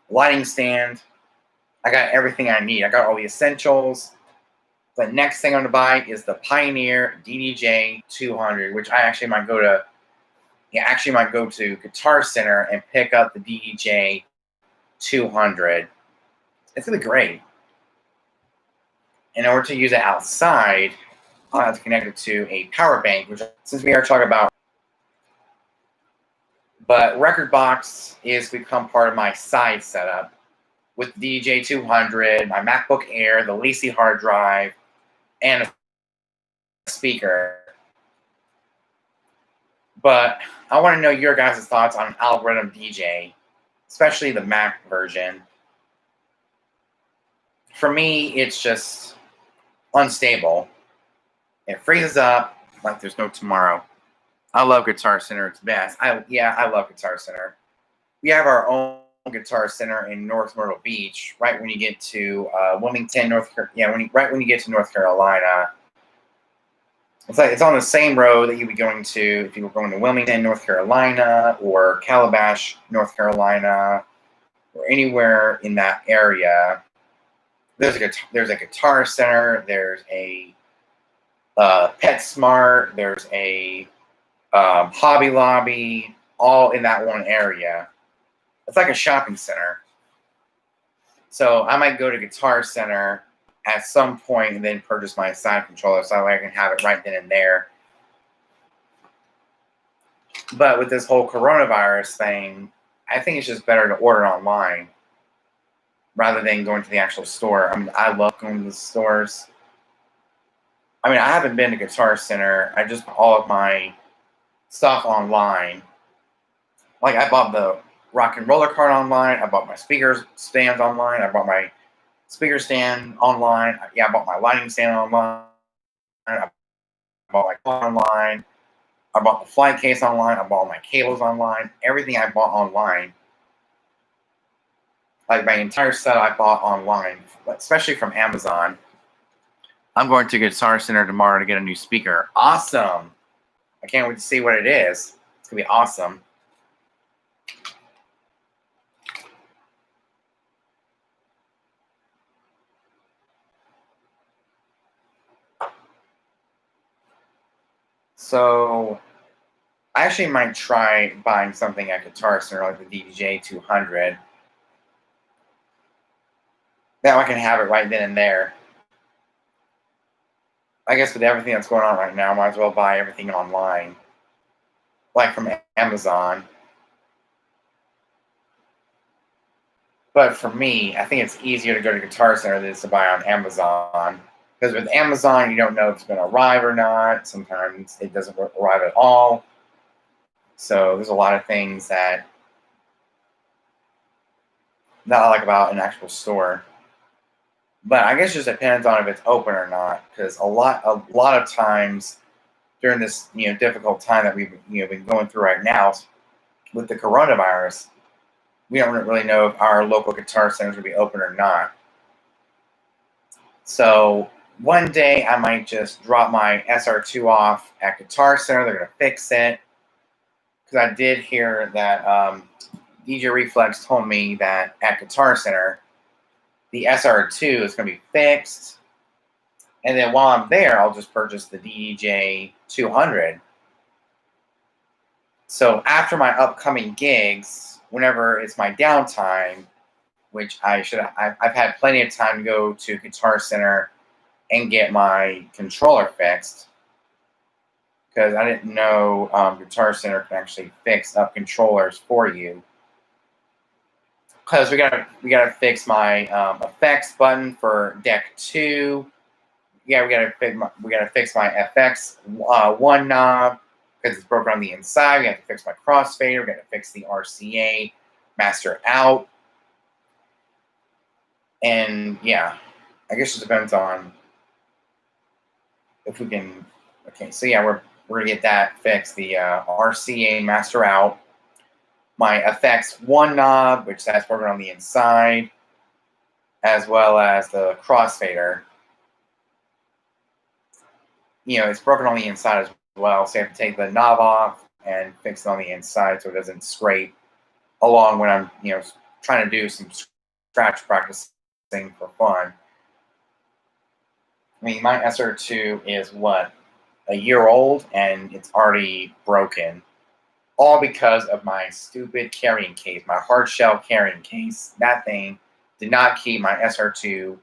Speaker 1: lighting stand. I got everything I need. I got all the essentials. The next thing I'm gonna buy is the Pioneer DDJ 200, which I actually might go to. Yeah, actually might go to Guitar Center and pick up the DDJ 200. It's gonna be great. In order to use it outside, I'll have to connect it to a power bank, which since we are talking about. But Reckordbox is become part of my side setup with the DJ 200, my MacBook Air, the Lacy hard drive, and a speaker. But I want to know your guys' thoughts on Algorithm DJ, especially the Mac version. For me, it's just unstable. It freezes up like there's no tomorrow. I love Guitar Center. It's best. I love Guitar Center. We have our own Guitar Center in North Myrtle Beach, right when you get to Wilmington, North Carolina. Yeah, right when you get to North Carolina. It's on the same road that you'd be going to if you were going to Wilmington, North Carolina, or Calabash, North Carolina, or anywhere in that area. There's a Guitar Center. There's a PetSmart. There's a Hobby Lobby, all in that one area. It's like a shopping center. So I might go to Guitar Center at some point and then purchase my side controller so I can have it right then and there. But with this whole coronavirus thing, I think it's just better to order online rather than going to the actual store. I mean, I love going to the stores. I mean, I haven't been to Guitar Center. I just bought all of my stuff online. Like, I bought the rock and roller cart online. I bought my speaker stands online. I bought my speaker stand online. Yeah, I bought my lighting stand online. I bought my phone online. I bought the flight case online. I bought my cables online. Everything I bought online. Like, my entire set I bought online, especially from Amazon. I'm going to Guitar Center tomorrow to get a new speaker. Awesome. I can't wait to see what it is. It's going to be awesome. So I actually might try buying something at Guitar Center like the DDJ 200. Now I can have it right then and there. I guess with everything that's going on right now, I might as well buy everything online. Like from Amazon. But for me, I think it's easier to go to Guitar Center than it is to buy on Amazon. Because with Amazon, you don't know if it's going to arrive or not. Sometimes it doesn't arrive at all. So there's a lot of things that I like about an actual store. But I guess it just depends on if it's open or not. Because a lot of times during this difficult time that we've been going through right now with the coronavirus. We don't really know if our local guitar centers will be open or not. So one day I might just drop my SR2 off at Guitar Center. They're going to fix it. Because I did hear that DJ Reflex told me that at Guitar Center, the SR2 is going to be fixed. And then while I'm there, I'll just purchase the DJ 200. So after my upcoming gigs, whenever it's my downtime, which I've had plenty of time to go to Guitar Center and get my controller fixed, because I didn't know Guitar Center can actually fix up controllers for you. Because we gotta fix my effects button for deck 2. Yeah, we gotta fix my FX 1 knob because it's broken on the inside. We have to fix my crossfader. We gotta fix the RCA master out. And yeah, I guess it depends on if we can. Okay, so yeah, we're gonna get that fixed. The RCA master out. My FX 1 knob, which that's broken on the inside, as well as the crossfader. It's broken on the inside as well, so you have to take the knob off and fix it on the inside so it doesn't scrape along when I'm, trying to do some scratch practicing for fun. I mean, my SR2 is what, a year old, and it's already broken. All because of my stupid carrying case, my hard shell carrying case. That thing did not keep my SR2,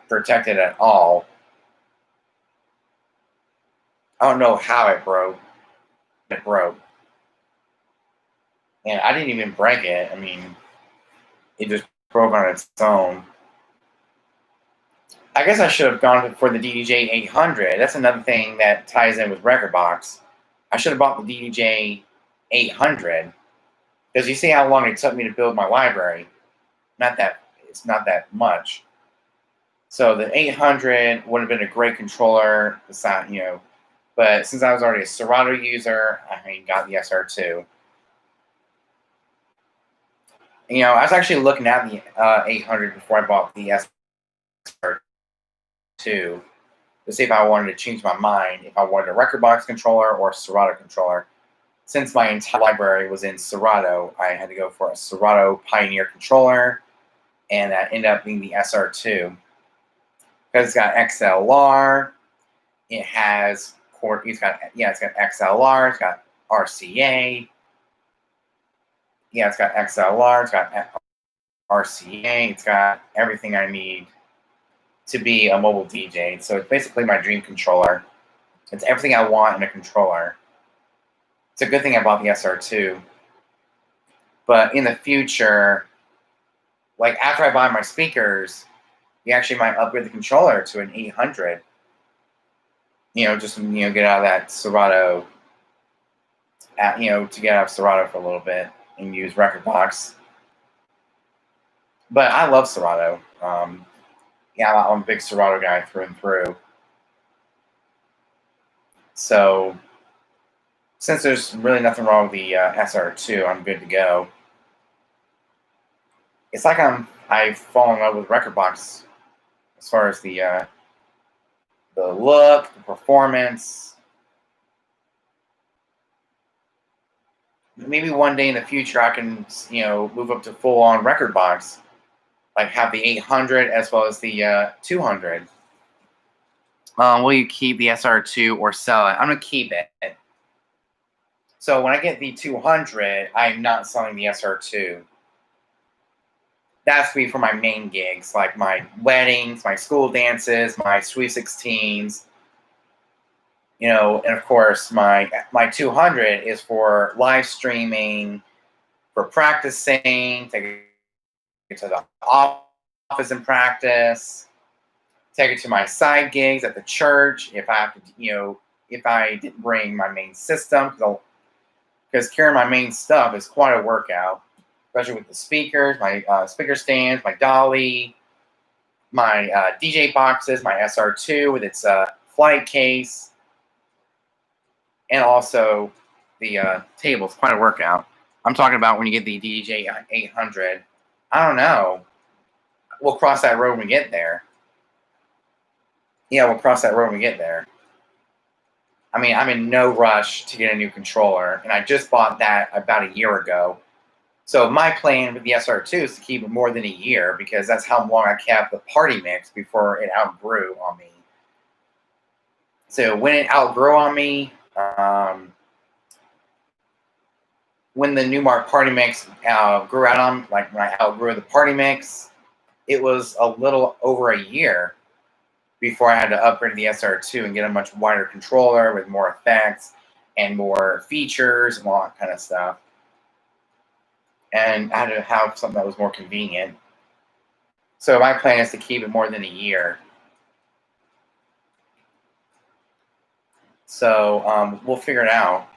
Speaker 1: protected at all. I don't know how it broke. It broke. And I didn't even break it. I mean, it just broke on its own. I guess I should have gone for the DDJ 800. That's another thing that ties in with Reckordbox. I should have bought the DDJ 800 because you see how long it took me to build my library. It's not that much. So the 800 would have been a great controller. But since I was already a Serato user, I got the SR2. I was actually looking at the 800 before I bought the SR2 to see if I wanted to change my mind, if I wanted a Reckordbox controller or a Serato controller. Since my entire library was in Serato, I had to go for a Serato Pioneer controller, and that ended up being the SR2. Because it's got XLR, it has it's got XLR, it's got RCA. Yeah, it's got XLR, it's got RCA, it's got everything I need to be a mobile DJ. So it's basically my dream controller. It's everything I want in a controller. It's a good thing I bought the SR2. But in the future, like after I buy my speakers, you actually might upgrade the controller to an 800. Just get out of that Serato, to get out of Serato for a little bit and use Reckordbox. But I love Serato. I'm a big Serato guy through and through. So since there's really nothing wrong with the SR2, I'm good to go. It's like I've fallen in love with Reckordbox as far as the look, the performance. Maybe one day in the future I can, move up to full-on Reckordbox, like have the 800 as well as the 200. Will you keep the SR2 or sell it? I'm gonna keep it. So when I get the 200, I'm not selling the SR2. That's me for my main gigs, like my weddings, my school dances, my Sweet 16s. And of course, my 200 is for live streaming, for practicing, take it to the office and practice, take it to my side gigs at the church. If I have to, if I didn't bring my main system, because carrying my main stuff is quite a workout, especially with the speakers, my speaker stands, my dolly, my DJ boxes, my SR2 with its flight case, and also the table. It's quite a workout. I'm talking about when you get the DJ 800. I don't know. We'll cross that road when we get there. Yeah, we'll cross that road when we get there. I mean, I'm in no rush to get a new controller, and I just bought that about a year ago. So my plan with the SR2 is to keep it more than a year because that's how long I kept the party mix before it outgrew on me. So when it outgrew on me, when the Newmark party mix grew out on, like when I outgrew the party mix, it was a little over a year before I had to upgrade to the SR2 and get a much wider controller with more effects and more features and all that kind of stuff. And I had to have something that was more convenient. So my plan is to keep it more than a year. So we'll figure it out.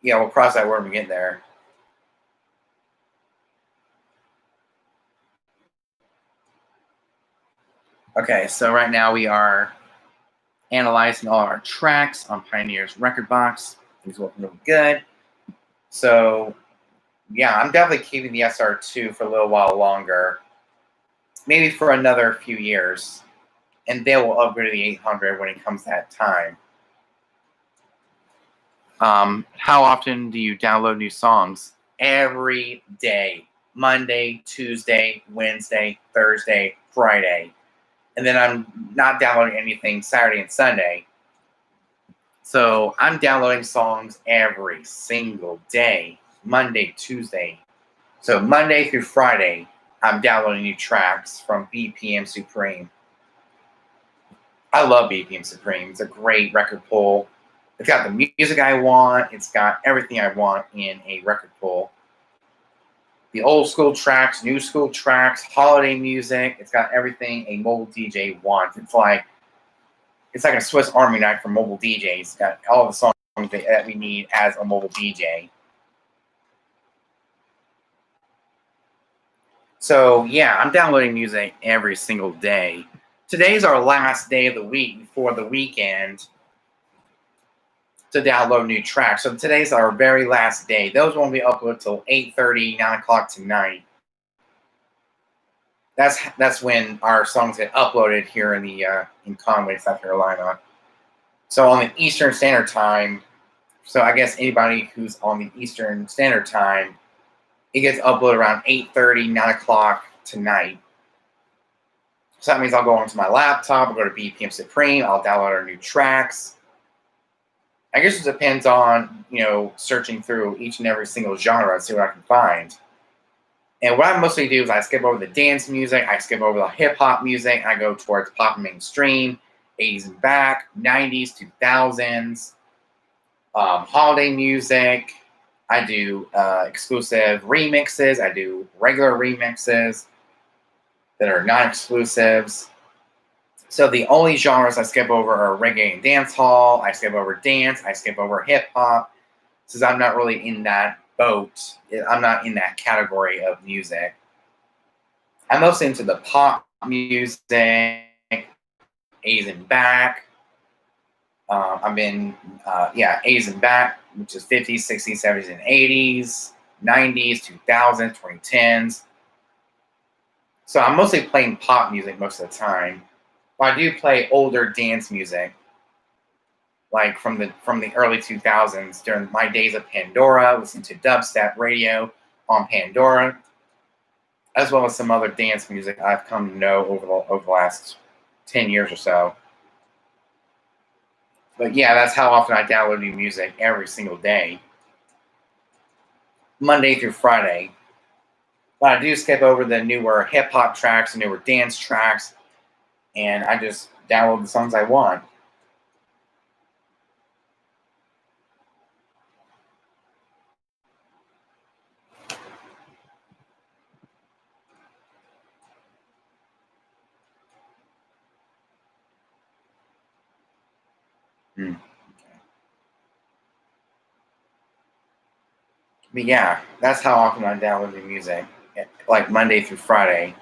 Speaker 1: Yeah, we'll cross that road when we get there. Okay, so right now we are analyzing all our tracks on Pioneer's Reckordbox. Things look really good. So yeah, I'm definitely keeping the SR2 for a little while longer. Maybe for another few years. And they will upgrade to the 800 when it comes that time. How often do you download new songs? Every day. Monday, Tuesday, Wednesday, Thursday, Friday. And then I'm not downloading anything Saturday and Sunday. So I'm downloading songs every single day. Monday, Tuesday. So Monday through Friday, I'm downloading new tracks from BPM Supreme. I love BPM Supreme. It's a great record pool. It's got the music I want. It's got everything I want in a record pool. The old school tracks, new school tracks, holiday music. It's got everything a mobile DJ wants. It's like a Swiss Army knife for mobile DJs. It's got all the songs that we need as a mobile DJ. So yeah, I'm downloading music every single day. Today's our last day of the week before the weekend to download new tracks. So today's our very last day. Those won't be uploaded till 8:30, 9 o'clock tonight. That's when our songs get uploaded here in Conway, South Carolina. So on the Eastern Standard Time, so I guess anybody who's on the Eastern Standard Time, it gets uploaded around 8:30, 9 o'clock tonight. So that means I'll go onto my laptop, I'll go to BPM Supreme, I'll download our new tracks. I guess it depends on, searching through each and every single genre and see what I can find. And what I mostly do is I skip over the dance music, I skip over the hip-hop music, and I go towards pop and mainstream, 80s and back, 90s, 2000s, holiday music. I do exclusive remixes. I do regular remixes that are non-exclusives. So the only genres I skip over are reggae and dance hall. I skip over dance. I skip over hip hop. Since I'm not really in that boat. I'm not in that category of music. I'm mostly into the pop music, 80s and back. I'm in, 80s and back, which is 50s, 60s, 70s, and 80s, 90s, 2000s, 2010s. So I'm mostly playing pop music most of the time. But I do play older dance music, like from the early 2000s during my days of Pandora, listening to dubstep radio on Pandora, as well as some other dance music I've come to know over the last 10 years or so. But yeah, that's how often I download new music every single day, Monday through Friday. But I do skip over the newer hip hop tracks and newer dance tracks, and I just download the songs I want. But yeah, that's how often I download new music, like Monday through Friday.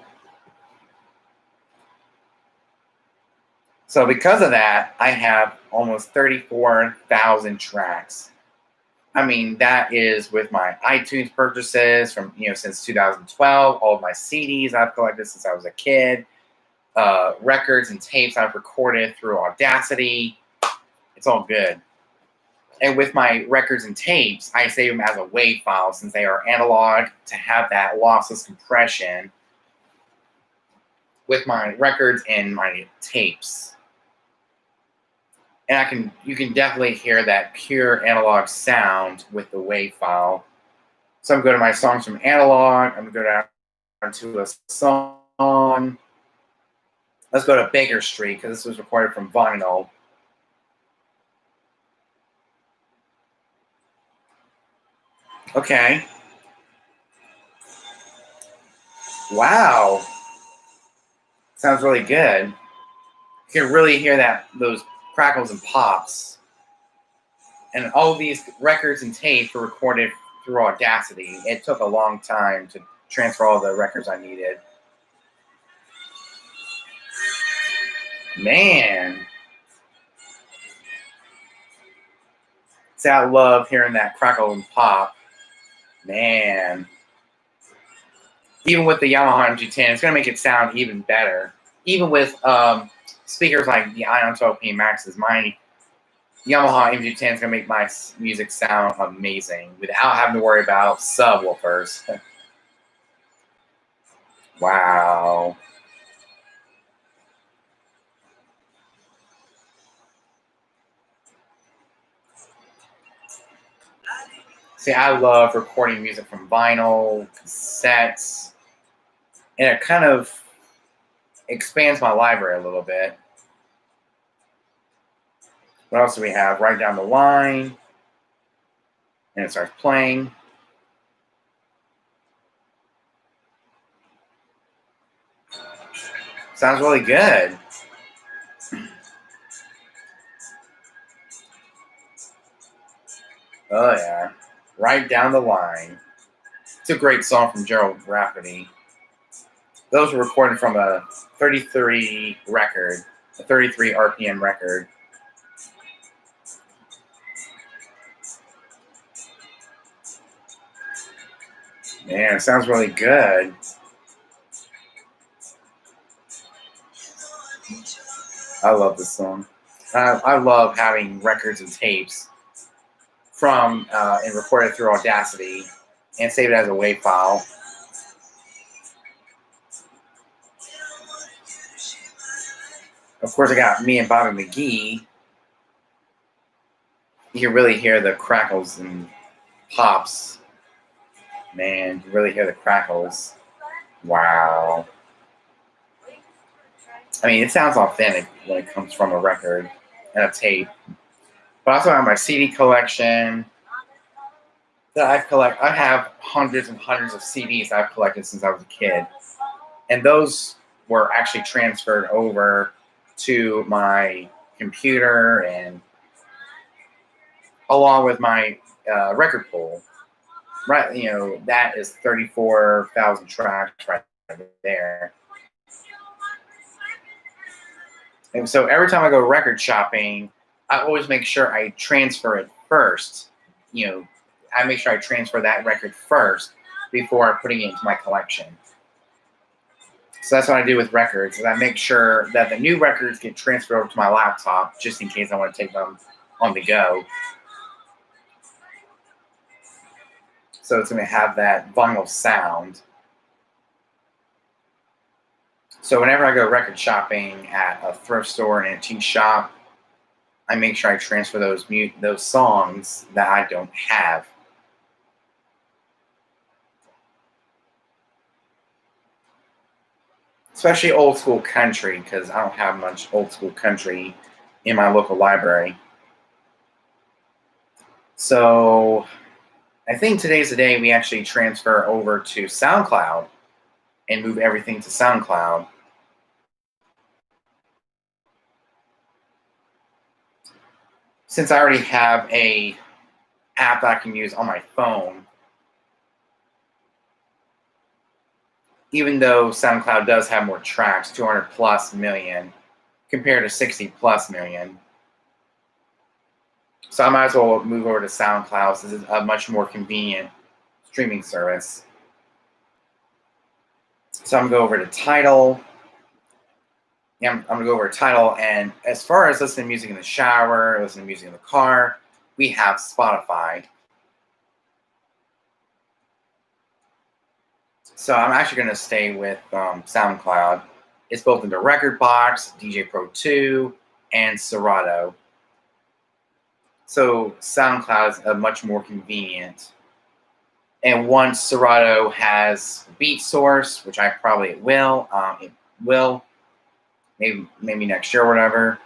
Speaker 1: So because of that, I have almost 34,000 tracks. I mean, that is with my iTunes purchases from, since 2012, all of my CDs I've collected since I was a kid, records and tapes I've recorded through Audacity. It's all good. And with my records and tapes, I save them as a WAV file since they are analog to have that lossless compression with my records and my tapes. And you can definitely hear that pure analog sound with the WAV file. So I'm going to my songs from analog. I'm going to go down to a song. Let's go to Baker Street because this was recorded from vinyl. Okay. Wow. Sounds really good. You can really hear those crackles and pops. And all of these records and tapes were recorded through Audacity. It took a long time to transfer all the records I needed. Man. See, I love hearing that crackle and pop. Man. Even with the Yamaha MG10, it's going to make it sound even better. Even with speakers like the Ion 12P Maxes, my Yamaha MG10 is going to make my music sound amazing without having to worry about subwoofers. Wow. See, I love recording music from vinyl, cassettes, and it kind of expands my library a little bit. What else do we have? Right down the line. And it starts playing. Sounds really good. Oh, yeah. Right down the line. It's a great song from Gerald Rafferty. Those were recorded from a 33 record, a 33 RPM record. Man, it sounds really good. I love this song. I love having records and tapes from and recorded through Audacity and save it as a WAV file. Of course, I got Me and Bobby McGee. You can really hear the crackles and pops. Man, you really hear the crackles. Wow. I mean, it sounds authentic when it comes from a record and a tape. But I also have my CD collection that I have hundreds and hundreds of CDs I've collected since I was a kid. And those were actually transferred over to my computer and along with my record pool. Right, that is 34,000 tracks right there. And so every time I go record shopping, I always make sure I transfer it first. I make sure I transfer that record first before putting it into my collection. So that's what I do with records, is I make sure that the new records get transferred over to my laptop just in case I want to take them on the go. So it's going to have that vinyl sound. So whenever I go record shopping at a thrift store and antique shop, I make sure I transfer those songs that I don't have. Especially old school country, because I don't have much old school country in my local library. So I think today's the day we actually transfer over to SoundCloud and move everything to SoundCloud. Since I already have a app that I can use on my phone, even though SoundCloud does have more tracks, 200 plus million, compared to 60 plus million. So I might as well move over to SoundCloud. This is a much more convenient streaming service. So I'm gonna go over to Tidal. Yeah, I'm gonna go over to Tidal, and as far as listening to music in the shower, listening to music in the car, we have Spotify. So I'm actually gonna stay with SoundCloud. It's built into Reckordbox, DJ Pro 2, and Serato. So SoundCloud is a much more convenient. And once Serato has Beat Source, which it will, maybe next year or whatever,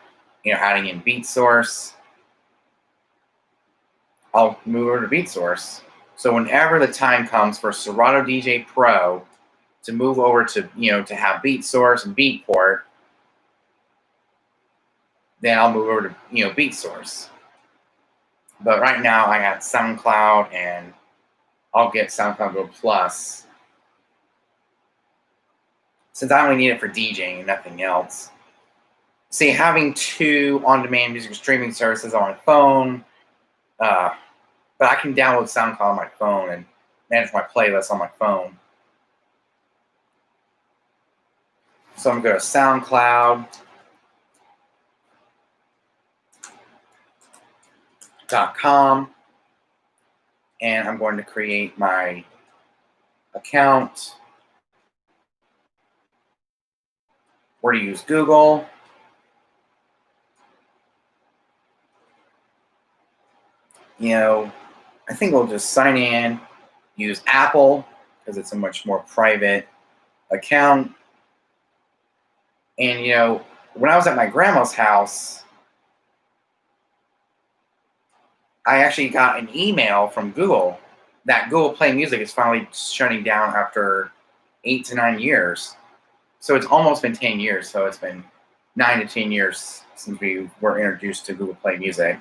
Speaker 1: adding in Beat Source, I'll move over to Beat Source. So whenever the time comes for Serato DJ Pro to move over to, to have Beat Source and Beatport, then I'll move over to, Beat Source. But right now I got SoundCloud, and I'll get SoundCloud Go Plus, since I only need it for DJing and nothing else. See, having two on-demand music streaming services on my phone, but I can download SoundCloud on my phone and manage my playlists on my phone. So I'm going to go to SoundCloud.com, and I'm going to create my account. Or to use Google. I think we'll just sign in, use Apple, because it's a much more private account. And, when I was at my grandma's house, I actually got an email from Google that Google Play Music is finally shutting down after 8 to 9 years. So it's almost been 10 years. So it's been 9 to 10 years since we were introduced to Google Play Music.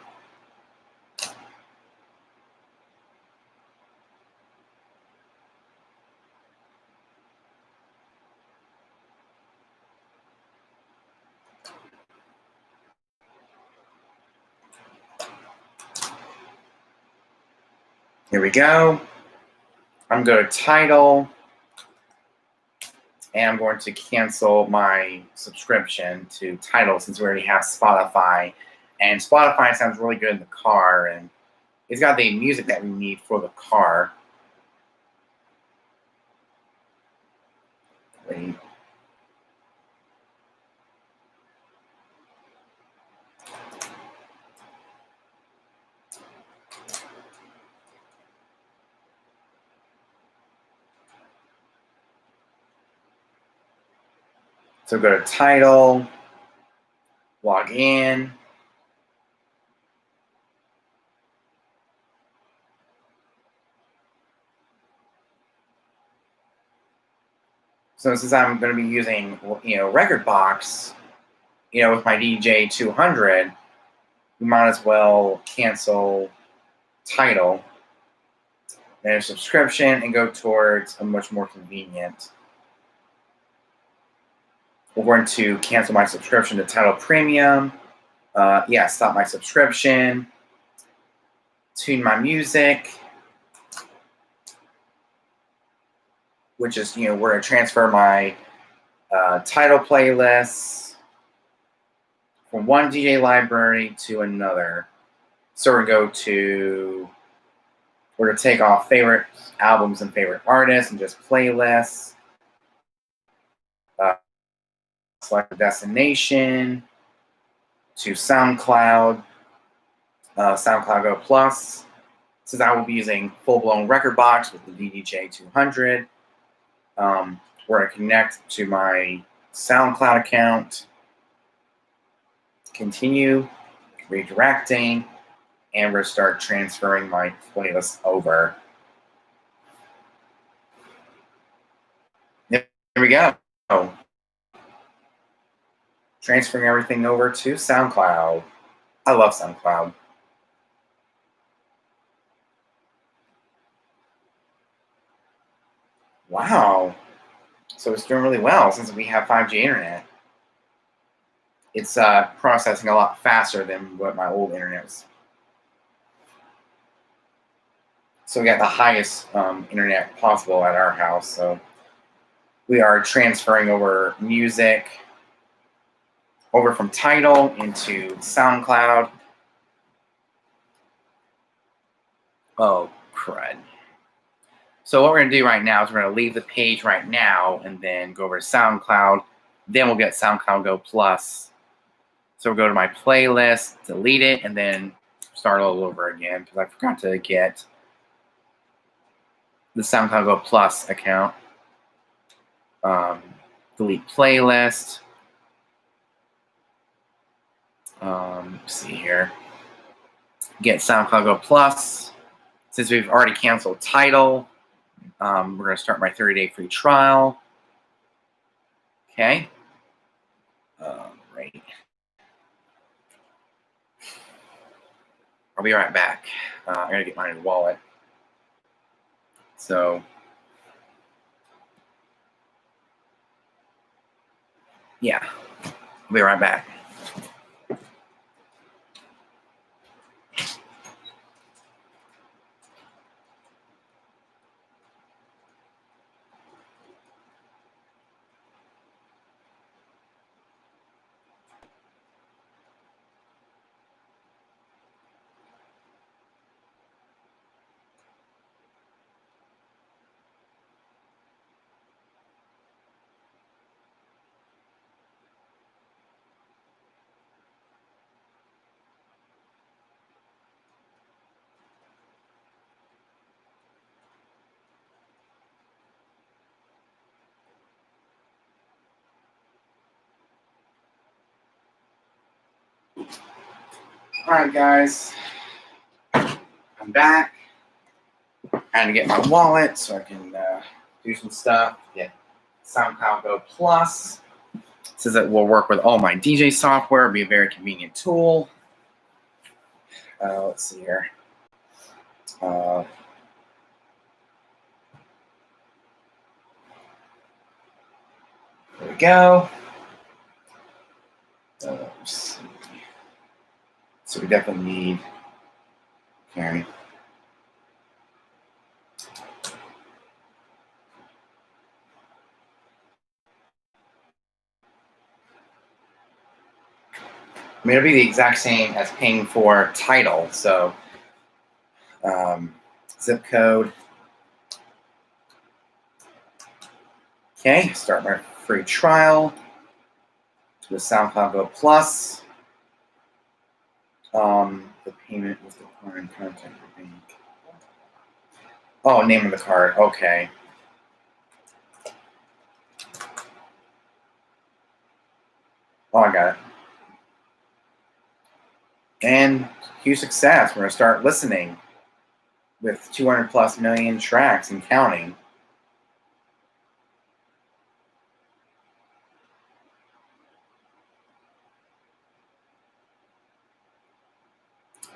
Speaker 1: Here we go. I'm going to Tidal, and I'm going to cancel my subscription to Tidal since we already have Spotify. And Spotify sounds really good in the car, and it's got the music that we need for the car. Wait. So go to Tidal, log in. So since I'm going to be using, Reckordbox, with my DJ 200, we might as well cancel Tidal, manage subscription, and go towards a much more convenient. We're going to cancel my subscription to Tidal Premium. Stop my subscription. Tune my music, which is, we're going to transfer my Tidal playlists from one DJ library to another. So we're going to take off favorite albums and favorite artists and just playlists. Select a destination to SoundCloud, SoundCloud Go Plus. Since I will be using full-blown Reckordbox with the DDJ 200, we're going to connect to my SoundCloud account, continue, redirecting, and we're going to start transferring my playlist over. There we go. Transferring everything over to SoundCloud. I love SoundCloud. Wow. So it's doing really well since we have 5G internet. it's processing a lot faster than what my old internet was. So we got the highest internet possible at our house. So we are transferring over music over from Tidal into SoundCloud. Oh, crud. So what we're going to do right now is we're going to leave the page right now and then go over to SoundCloud. Then we'll get SoundCloud Go Plus. So we'll go to my playlist, delete it, and then start all over again because I forgot to get the SoundCloud Go Plus account. Delete playlist. Let's see here. Get SoundCloud Go Plus. Since we've already canceled Tidal, we're going to start my 30-day free trial. Okay. Right. I'll be right back. I got to get my wallet. So, yeah. I'll be right back. All right, guys. I'm back. I had to get my wallet so I can do some stuff. Get SoundCloud Go Plus. It says it will work with all my DJ software. It'll be a very convenient tool. Let's see here. There we go. Let's see. So we definitely need. Okay. I mean, it'll be the exact same as paying for Tidal. So, zip code. Okay, start my free trial with SoundCloud Go Plus. The payment was the foreign contact the bank. Oh, name of the card. Okay. Oh, I got it. And huge success. We're going to start listening with 200 plus million tracks and counting.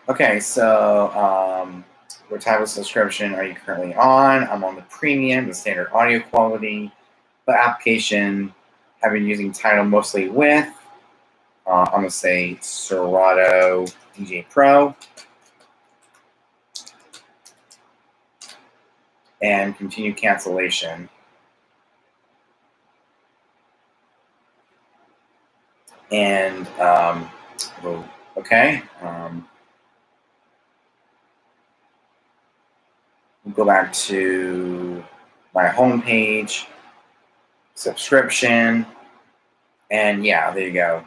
Speaker 1: Okay, so what type of subscription are you currently on? I'm on the premium, the standard audio quality. The application I've been using Tidal mostly with. I'm going to say Serato DJ Pro. And continue cancellation. And, okay. We'll go back to my homepage, subscription, and yeah, there you go.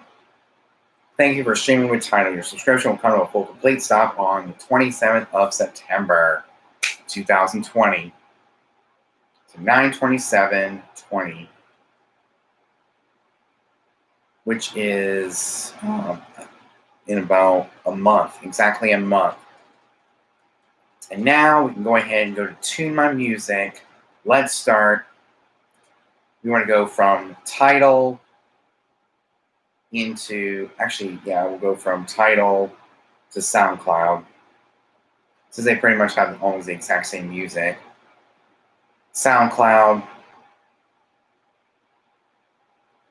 Speaker 1: Thank you for streaming with Tidal. Your subscription will come to a full complete stop on the 27th of September, 2020 to 9/27/20, which is in about a month, exactly a month. And now we can go ahead and go to Tune My Music. Let's start. We want to go from Tidal into, actually, yeah, we'll go from Tidal to SoundCloud, since they pretty much have almost the exact same music. SoundCloud.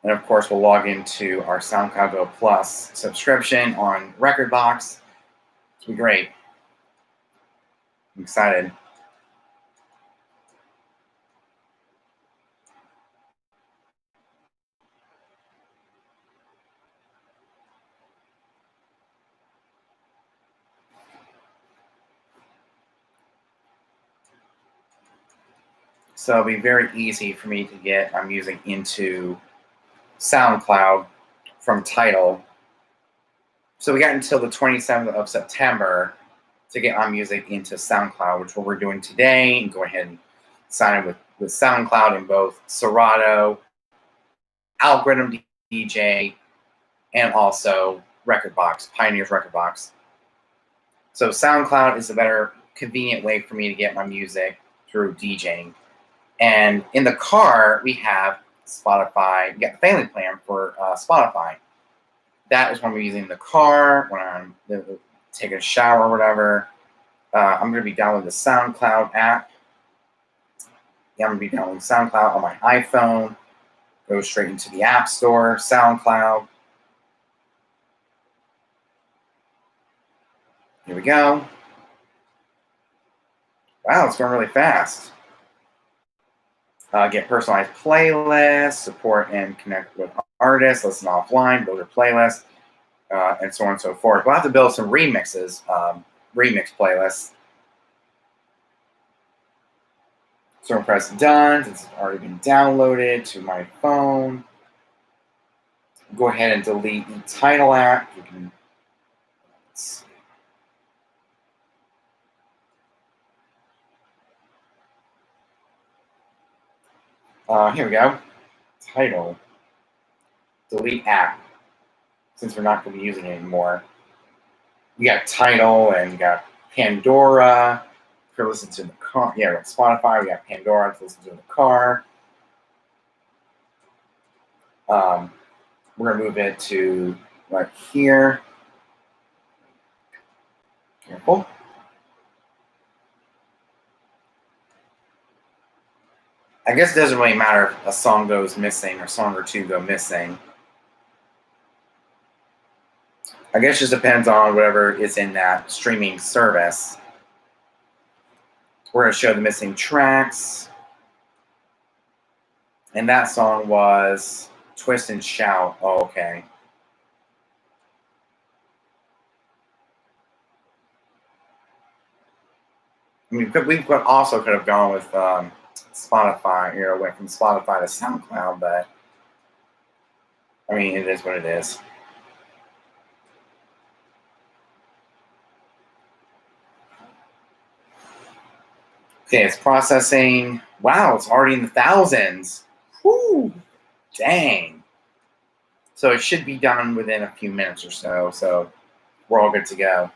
Speaker 1: And of course, we'll log into our SoundCloud Go Plus subscription on Reckordbox. It'll be great. I'm excited. So it'll be very easy for me to get my music into SoundCloud from Tidal. So we got until the 27th of September to get my music into SoundCloud, which is what we're doing today. And go ahead and sign in with SoundCloud in both Serato, Algorithm DJ, and also Reckordbox, Pioneer's Reckordbox. So SoundCloud is a better, convenient way for me to get my music through DJing. And in the car, we have Spotify. We got the family plan for Spotify. That is when we're using the car, when I'm taking a shower or whatever. I'm going to be downloading the SoundCloud app. Yeah, I'm going to be downloading SoundCloud on my iPhone. Go straight into the App Store, SoundCloud. Here we go. Wow, it's going really fast. Get personalized playlists, support and connect with artists, listen offline, build your playlist, and so on and so forth. We'll have to build some remixes, remix playlists. So I'm press done. It's already been downloaded to my phone. Go ahead and delete the Tidal app. You can. Here we go. Tidal. Delete app. Since we're not going to be using it anymore. We got Tidal and we got Pandora. If you're listening to the car, yeah, we got Spotify. We got Pandora to listen to in the car. We're gonna move it to right here. Careful. I guess it doesn't really matter if a song goes missing or a song or two go missing. I guess it just depends on whatever is in that streaming service. We're going to show the missing tracks. And that song was Twist and Shout. Oh, okay. I mean, we also could have gone with Spotify, went from Spotify to SoundCloud, but I mean, it is what it is. Okay, it's processing. Wow, it's already in the thousands. Whoo, dang. So it should be done within a few minutes or so. So we're all good to go.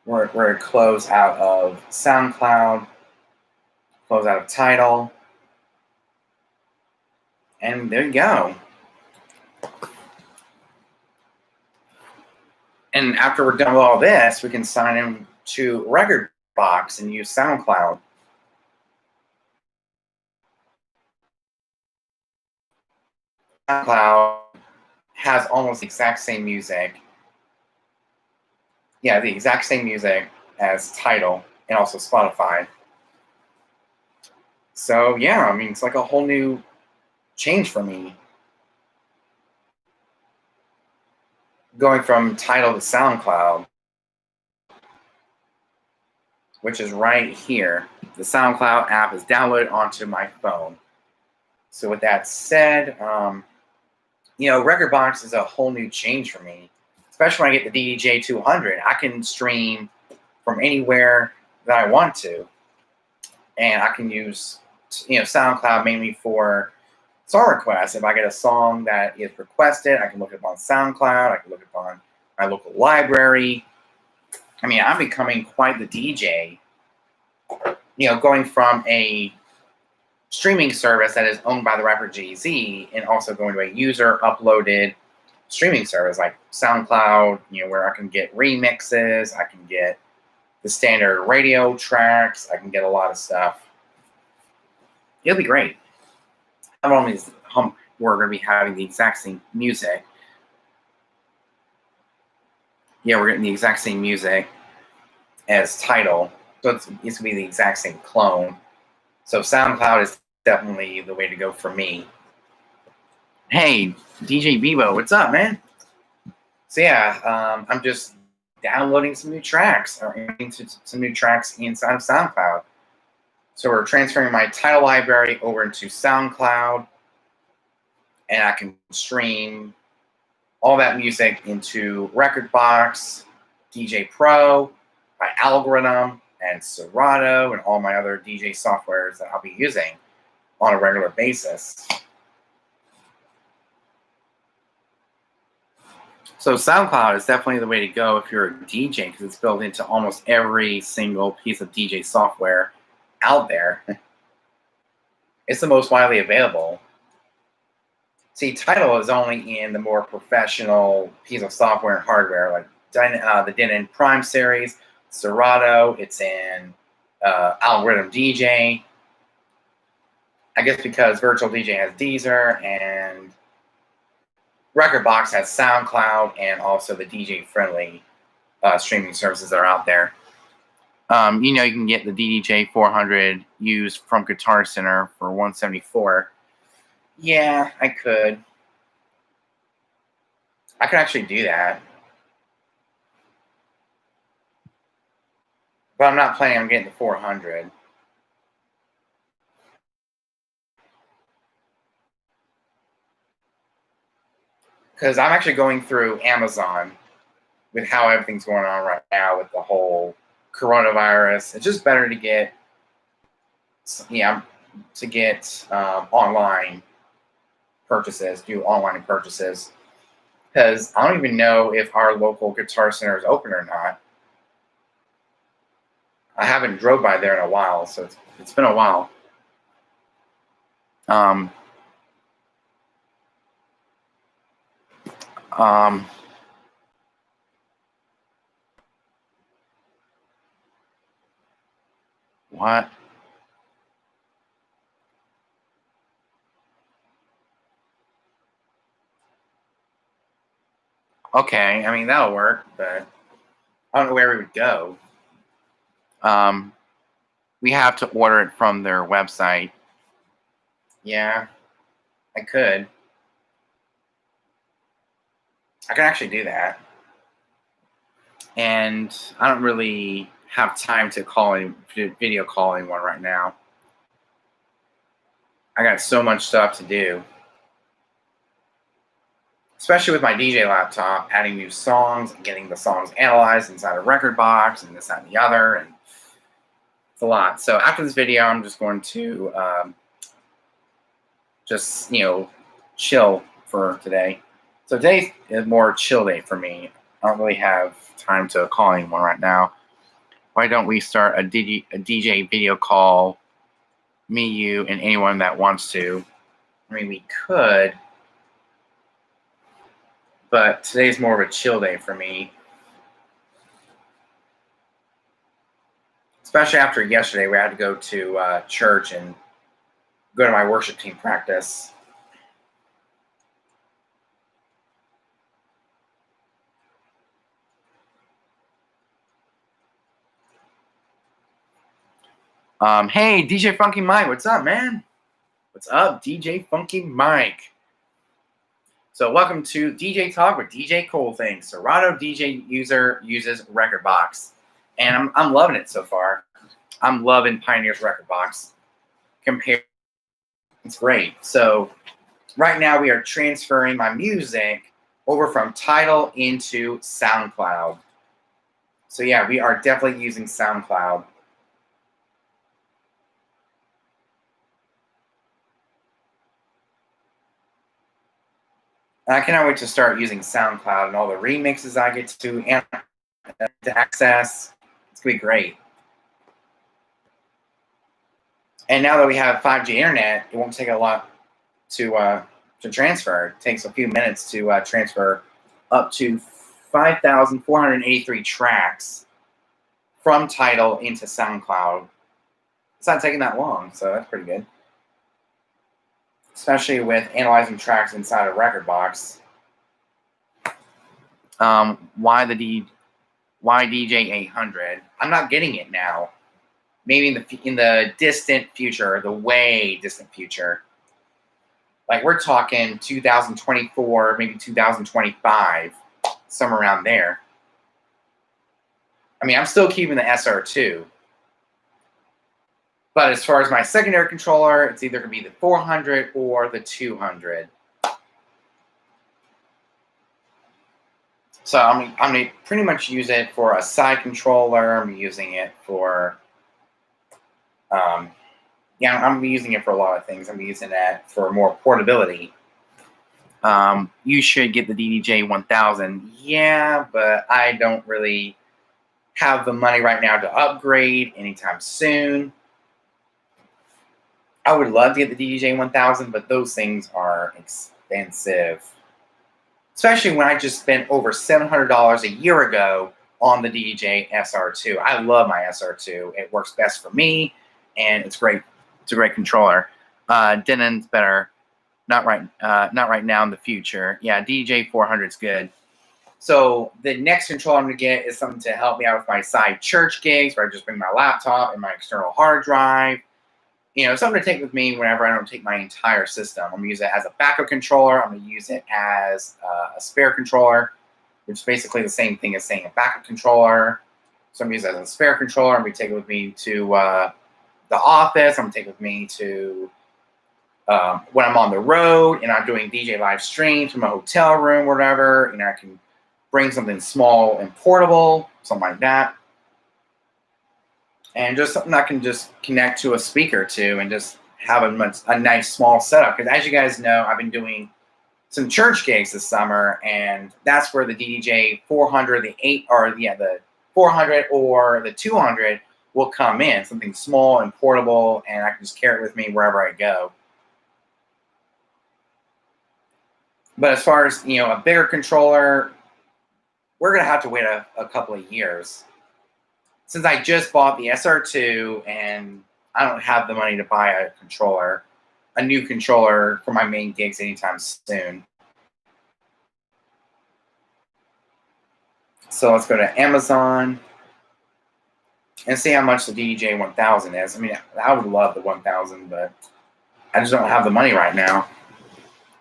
Speaker 1: We're going to close out of SoundCloud, close out of Tidal, and there you go. And after we're done with all this, we can sign in to Reckordbox and use SoundCloud. SoundCloud has almost the exact same music. Yeah, the exact same music as Tidal and also Spotify. So yeah, I mean, it's like a whole new change for me. Going from Tidal to SoundCloud, which is right here. The SoundCloud app is downloaded onto my phone. So with that said, Reckordbox is a whole new change for me, especially when I get the DJ200. I can stream from anywhere that I want to, and I can use SoundCloud mainly for song requests. If I get a song that is requested, I can look it up on SoundCloud. I can look it up on my local library. I mean, I'm becoming quite the DJ. Going from a streaming service that is owned by the rapper Jay-Z and also going to a user-uploaded streaming service like SoundCloud, where I can get remixes, I can get the standard radio tracks, I can get a lot of stuff. It'll be great. Not only is we're going to be having the exact same music. Yeah, we're getting the exact same music as Tidal, so it's going to be the exact same clone. So SoundCloud is definitely the way to go for me. Hey, DJ Bebo, what's up, man? So yeah, I'm just downloading some new tracks, or into some new tracks inside of SoundCloud. So we're transferring my Tidal library over into SoundCloud, and I can stream all that music into Reckordbox, DJ Pro, my algorithm, and Serato, and all my other DJ softwares that I'll be using on a regular basis. So SoundCloud is definitely the way to go if you're a DJ, because it's built into almost every single piece of DJ software out there. It's the most widely available. See, Tidal is only in the more professional piece of software and hardware, like the Denon Prime series, Serato. It's in Algorithm DJ. I guess because Virtual DJ has Deezer, and Reckordbox has SoundCloud, and also the DJ-friendly streaming services that are out there. You can get the DDJ 400 used from Guitar Center for $174. Yeah, I could. I could actually do that. But I'm not planning on getting the 400. Because I'm actually going through Amazon with how everything's going on right now with the whole coronavirus. It's just better to get, online purchases, do online purchases. Because I don't even know if our local Guitar Center is open or not. I haven't drove by there in a while, so it's been a while. What? Okay, I mean, that'll work, but I don't know where we would go. We have to order it from their website. Yeah, I could. I can actually do that. And I don't really have time to video call anyone right now. I got so much stuff to do. Especially with my DJ laptop, adding new songs and getting the songs analyzed inside a Reckordbox and this, that, and the other. And it's a lot. So after this video, I'm just going to chill for today. So today's a more chill day for me. I don't really have time to call anyone right now. Why don't we start a DJ video call, me, you, and anyone that wants to? I mean, we could, but today's more of a chill day for me. Especially after yesterday, we had to go to church and go to my worship team practice. Hey, DJ Funky Mike, what's up, man? What's up, DJ Funky Mike? So welcome to DJ Talk with DJ Cool Things. Serato DJ user uses Reckordbox, and I'm loving it so far. I'm loving Pioneer's Reckordbox. It's great. So right now we are transferring my music over from Tidal into SoundCloud. So yeah, we are definitely using SoundCloud. And I cannot wait to start using SoundCloud and all the remixes I get to access. It's going to be great. And now that we have 5G internet, it won't take a lot to transfer. It takes a few minutes to transfer up to 5,483 tracks from Tidal into SoundCloud. It's not taking that long, so that's pretty good. especially with analyzing tracks inside a Reckordbox. Why DJ 800? I'm not getting it now. Maybe in the distant future, the way distant future. Like we're talking 2024, maybe 2025, somewhere around there. I mean, I'm still keeping the SR2. But as far as my secondary controller, it's either going to be the 400 or the 200. So I'm going to pretty much use it for a side controller. I'm using it for, I'm using it for a lot of things. I'm using it for more portability. You should get the DDJ 1000. Yeah, but I don't really have the money right now to upgrade anytime soon. I would love to get the DDJ 1000, but those things are expensive. Especially when I just spent over $700 a year ago on the DDJ SR2. I love my SR2. It works best for me, and it's great. It's a great controller. Denon's better. Not right now, in the future. Yeah, DDJ 400 is good. So the next controller I'm going to get is something to help me out with my side church gigs, where I just bring my laptop and my external hard drive. You know, something to take with me whenever I don't take my entire system. I'm going to use it as a backup controller. I'm going to use it as a spare controller, which is basically the same thing as saying a backup controller. So I'm going to use it as a spare controller. I'm going to take it with me to the office. I'm going to take it with me to when I'm on the road and I'm doing DJ live streams from a hotel room or whatever. And I can bring something small and portable, something like that. And just something I can just connect to a speaker to and just have a nice small setup. Because as you guys know, I've been doing some church gigs this summer, and that's where the DDJ 400, the 400 or the 200 will come in. Something small and portable, and I can just carry it with me wherever I go. But as far as, a bigger controller, we're going to have to wait a couple of years. Since I just bought the SR2 and I don't have the money to buy a new controller for my main gigs anytime soon. So let's go to Amazon and see how much the DDJ 1000 is. I mean, I would love the 1000, but I just don't have the money right now.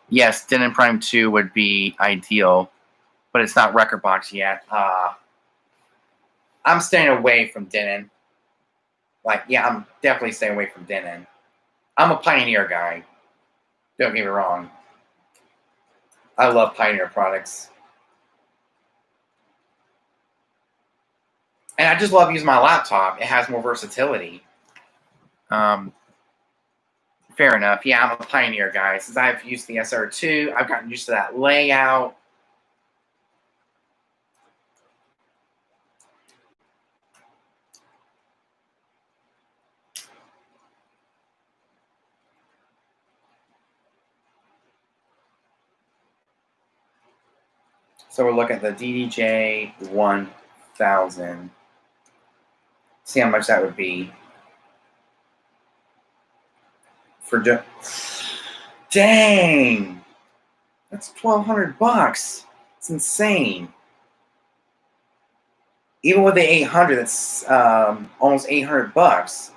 Speaker 1: Yes, Denon Prime 2 would be ideal, but it's not Reckordbox yet. I'm staying away from Denon. I'm definitely staying away from Denon. I'm a Pioneer guy. Don't get me wrong. I love Pioneer products. And I just love using my laptop. It has more versatility. Fair enough. Yeah, I'm a Pioneer guy. Since I've used the SR2, I've gotten used to that layout. So we'll look at the DDJ 1000. See how much that would be. Dang! That's $1,200. It's insane. Even with the 800, that's almost $800.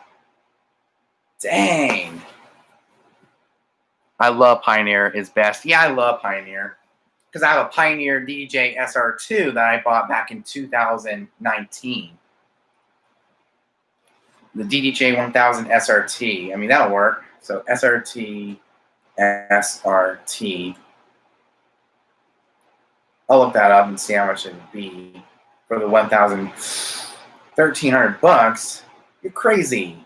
Speaker 1: Dang! I love Pioneer. It's best. Yeah, I love Pioneer. Because I have a Pioneer DDJ SR2 that I bought back in 2019. The DDJ 1000 SRT. I mean, that'll work. So SRT. I'll look that up and see how much it would be for the 1000. $1,300. You're crazy.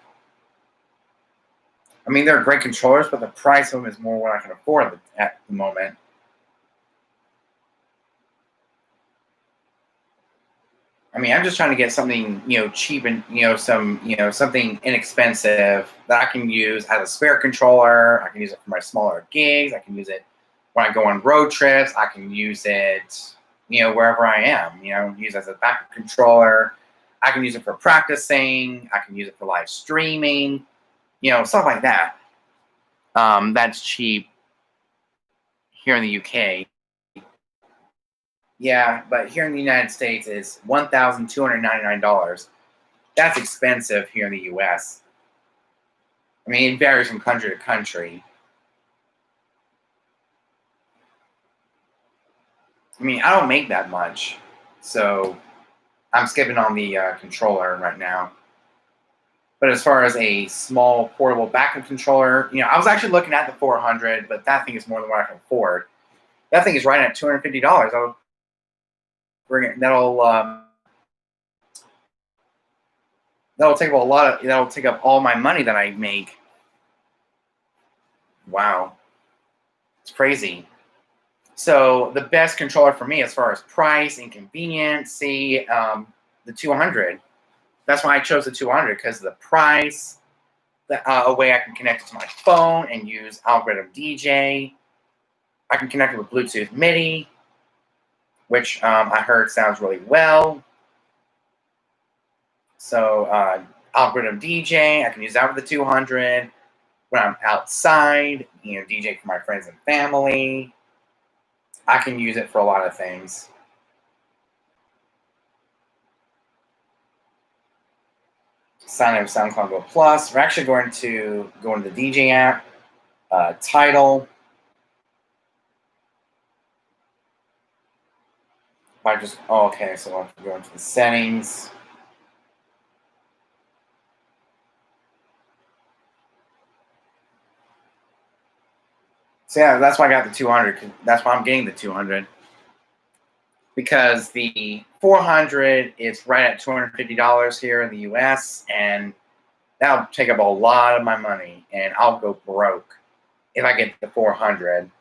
Speaker 1: I mean, they're great controllers, but the price of them is more what I can afford at the moment. I mean, I'm just trying to get something, cheap and, something inexpensive that I can use as a spare controller. I can use it for my smaller gigs. I can use it when I go on road trips. I can use it, wherever I am, use it as a backup controller. I can use it for practicing. I can use it for live streaming, stuff like that. That's cheap here in the UK. Yeah, but here in the United States, it's $1,299. That's expensive here in the US. I mean, it varies from country to country. I mean, I don't make that much, so I'm skipping on the controller right now. But as far as a small portable backup controller, I was actually looking at the 400, but that thing is more than what I can afford. That thing is right at $250. I'll bring it. That'll take up that'll take up all my money that I make. Wow, it's crazy. So the best controller for me, as far as price and convenience, the 200. That's why I chose the 200, because of the price, a way I can connect it to my phone and use Algorithm DJ. I can connect it with Bluetooth MIDI, which I heard sounds really well. So Algorithm DJ, I can use that with the 200 when I'm outside, DJ for my friends and family. I can use it for a lot of things. Sign up with SoundCloud Go Plus. We're actually going to go into the DJ app, title. Okay, so I'll have to go into the settings. So yeah, that's why I got the 200. That's why I'm getting the 200. Because the 400 is right at $250 here in the US, and that'll take up a lot of my money, and I'll go broke if I get the 400.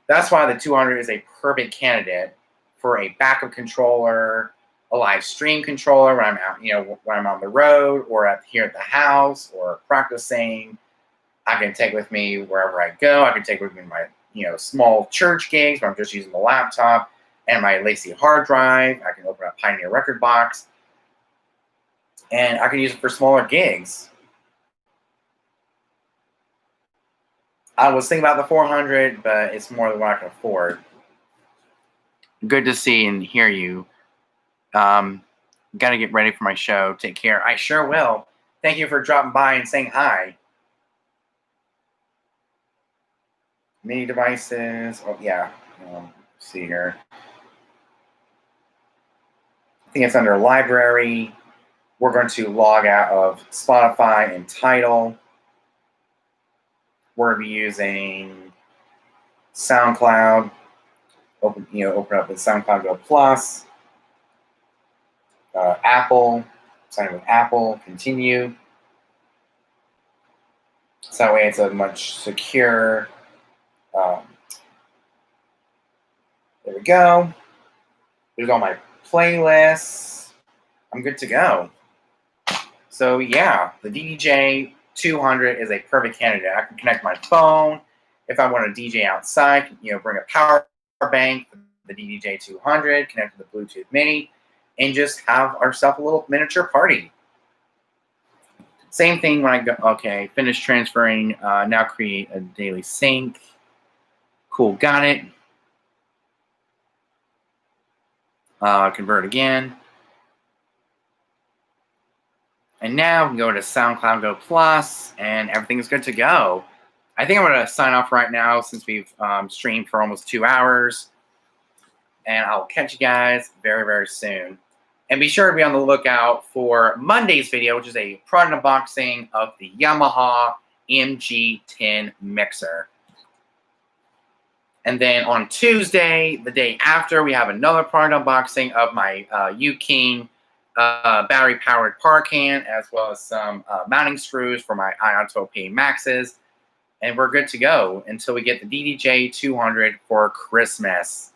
Speaker 1: That's why the 200 is a perfect candidate for a backup controller, a live stream controller when I'm out, when I'm on the road or here at the house or practicing. I can take with me wherever I go. I can take with me my, small church gigs where I'm just using the laptop and my Lacy hard drive. I can open up Pioneer Reckordbox, and I can use it for smaller gigs. I was thinking about the 400, but it's more than what I can afford. Good to see and hear you. Got to get ready for my show. Take care. I sure will. Thank you for dropping by and saying hi. Mini devices. Oh, yeah. See here. I think it's under library. We're going to log out of Spotify and Tidal. We're going to be using SoundCloud. Open up with SoundCloud Go Plus. Apple. Sign in with Apple. Continue. So that way it's a much secure. There we go. There's all my playlists. I'm good to go. So yeah, the DJ 200 is a perfect candidate. I can connect my phone if I want to DJ outside. Bring a power bank, the DJ 200, connect to the Bluetooth MIDI, and just have ourselves a little miniature party. Same thing when I go. Okay, finish transferring. Now create a daily sync. Cool, got it. Convert again. And now we can go to SoundCloud Go Plus, and everything is good to go. I think I'm going to sign off right now since we've streamed for almost 2 hours. And I'll catch you guys very, very soon. And be sure to be on the lookout for Monday's video, which is a product unboxing of the Yamaha MG10 mixer. And then on Tuesday, the day after, we have another product unboxing of my U-King battery-powered par can, as well as some mounting screws for my Ionto P Maxes. And we're good to go until we get the DDJ 200 for Christmas.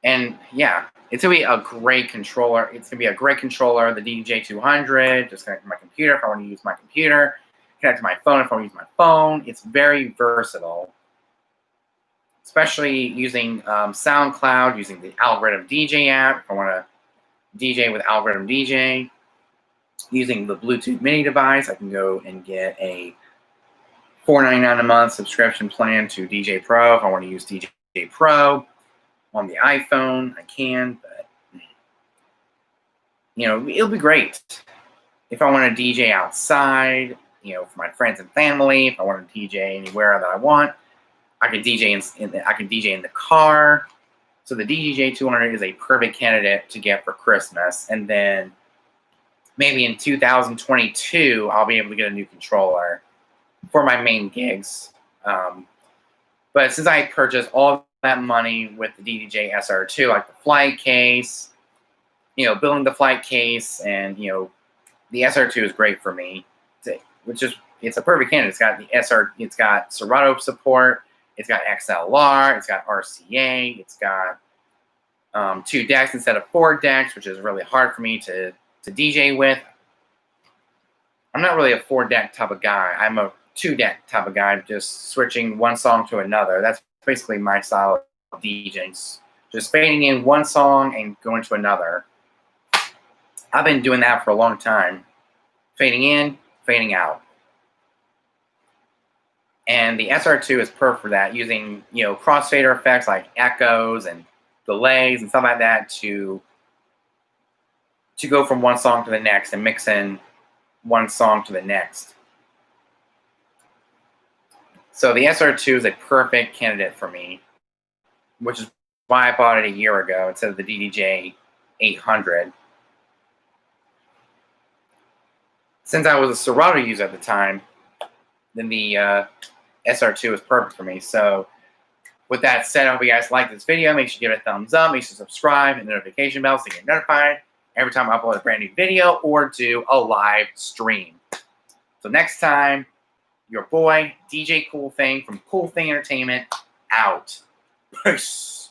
Speaker 1: And yeah, it's going to be a great controller. It's going to be a great controller, the DDJ 200. Just connect to my computer if I want to use my computer. Connect to my phone if I want to use my phone. It's very versatile. Especially using SoundCloud, using the Algorithm DJ app. If I want to DJ with Algorithm DJ. Using the Bluetooth MIDI device, I can go and get a $4.99 a month subscription plan to DJ Pro. If I want to use DJ Pro on the iPhone, I can, but it'll be great. If I want to DJ outside, for my friends and family, if I want to DJ anywhere that I want, I can DJ in the car. So the DJ200 is a perfect candidate to get for Christmas. And then maybe in 2022, I'll be able to get a new controller for my main gigs. But since I purchased all that money with the DJI SR2, like the flight case, building the flight case, and the SR2 is great for me. It's a perfect candidate. It's got it's got Serato support. It's got XLR. It's got RCA. It's got 2 decks instead of 4 decks, which is really hard for me to DJ with. I'm not really a 4-deck type of guy. I'm a 2-deck type of guy, just switching one song to another. That's basically my style of DJing. Just fading in one song and going to another. I've been doing that for a long time. Fading in, fading out. And the SR2 is perfect for that, using crossfader effects like echoes and delays and stuff like that to go from one song to the next and mix in one song to the next. So the SR2 is a perfect candidate for me, which is why I bought it a year ago instead of the DDJ 800. Since I was a Serato user at the time, then the SR2 is perfect for me. So with that said, I hope you guys like this video. Make sure you give it a thumbs up. Make sure to subscribe and the notification bell so you get notified every time I upload a brand new video or do a live stream. So next time, your boy, DJ Cool Thing from Cool Thing Entertainment, out. Peace.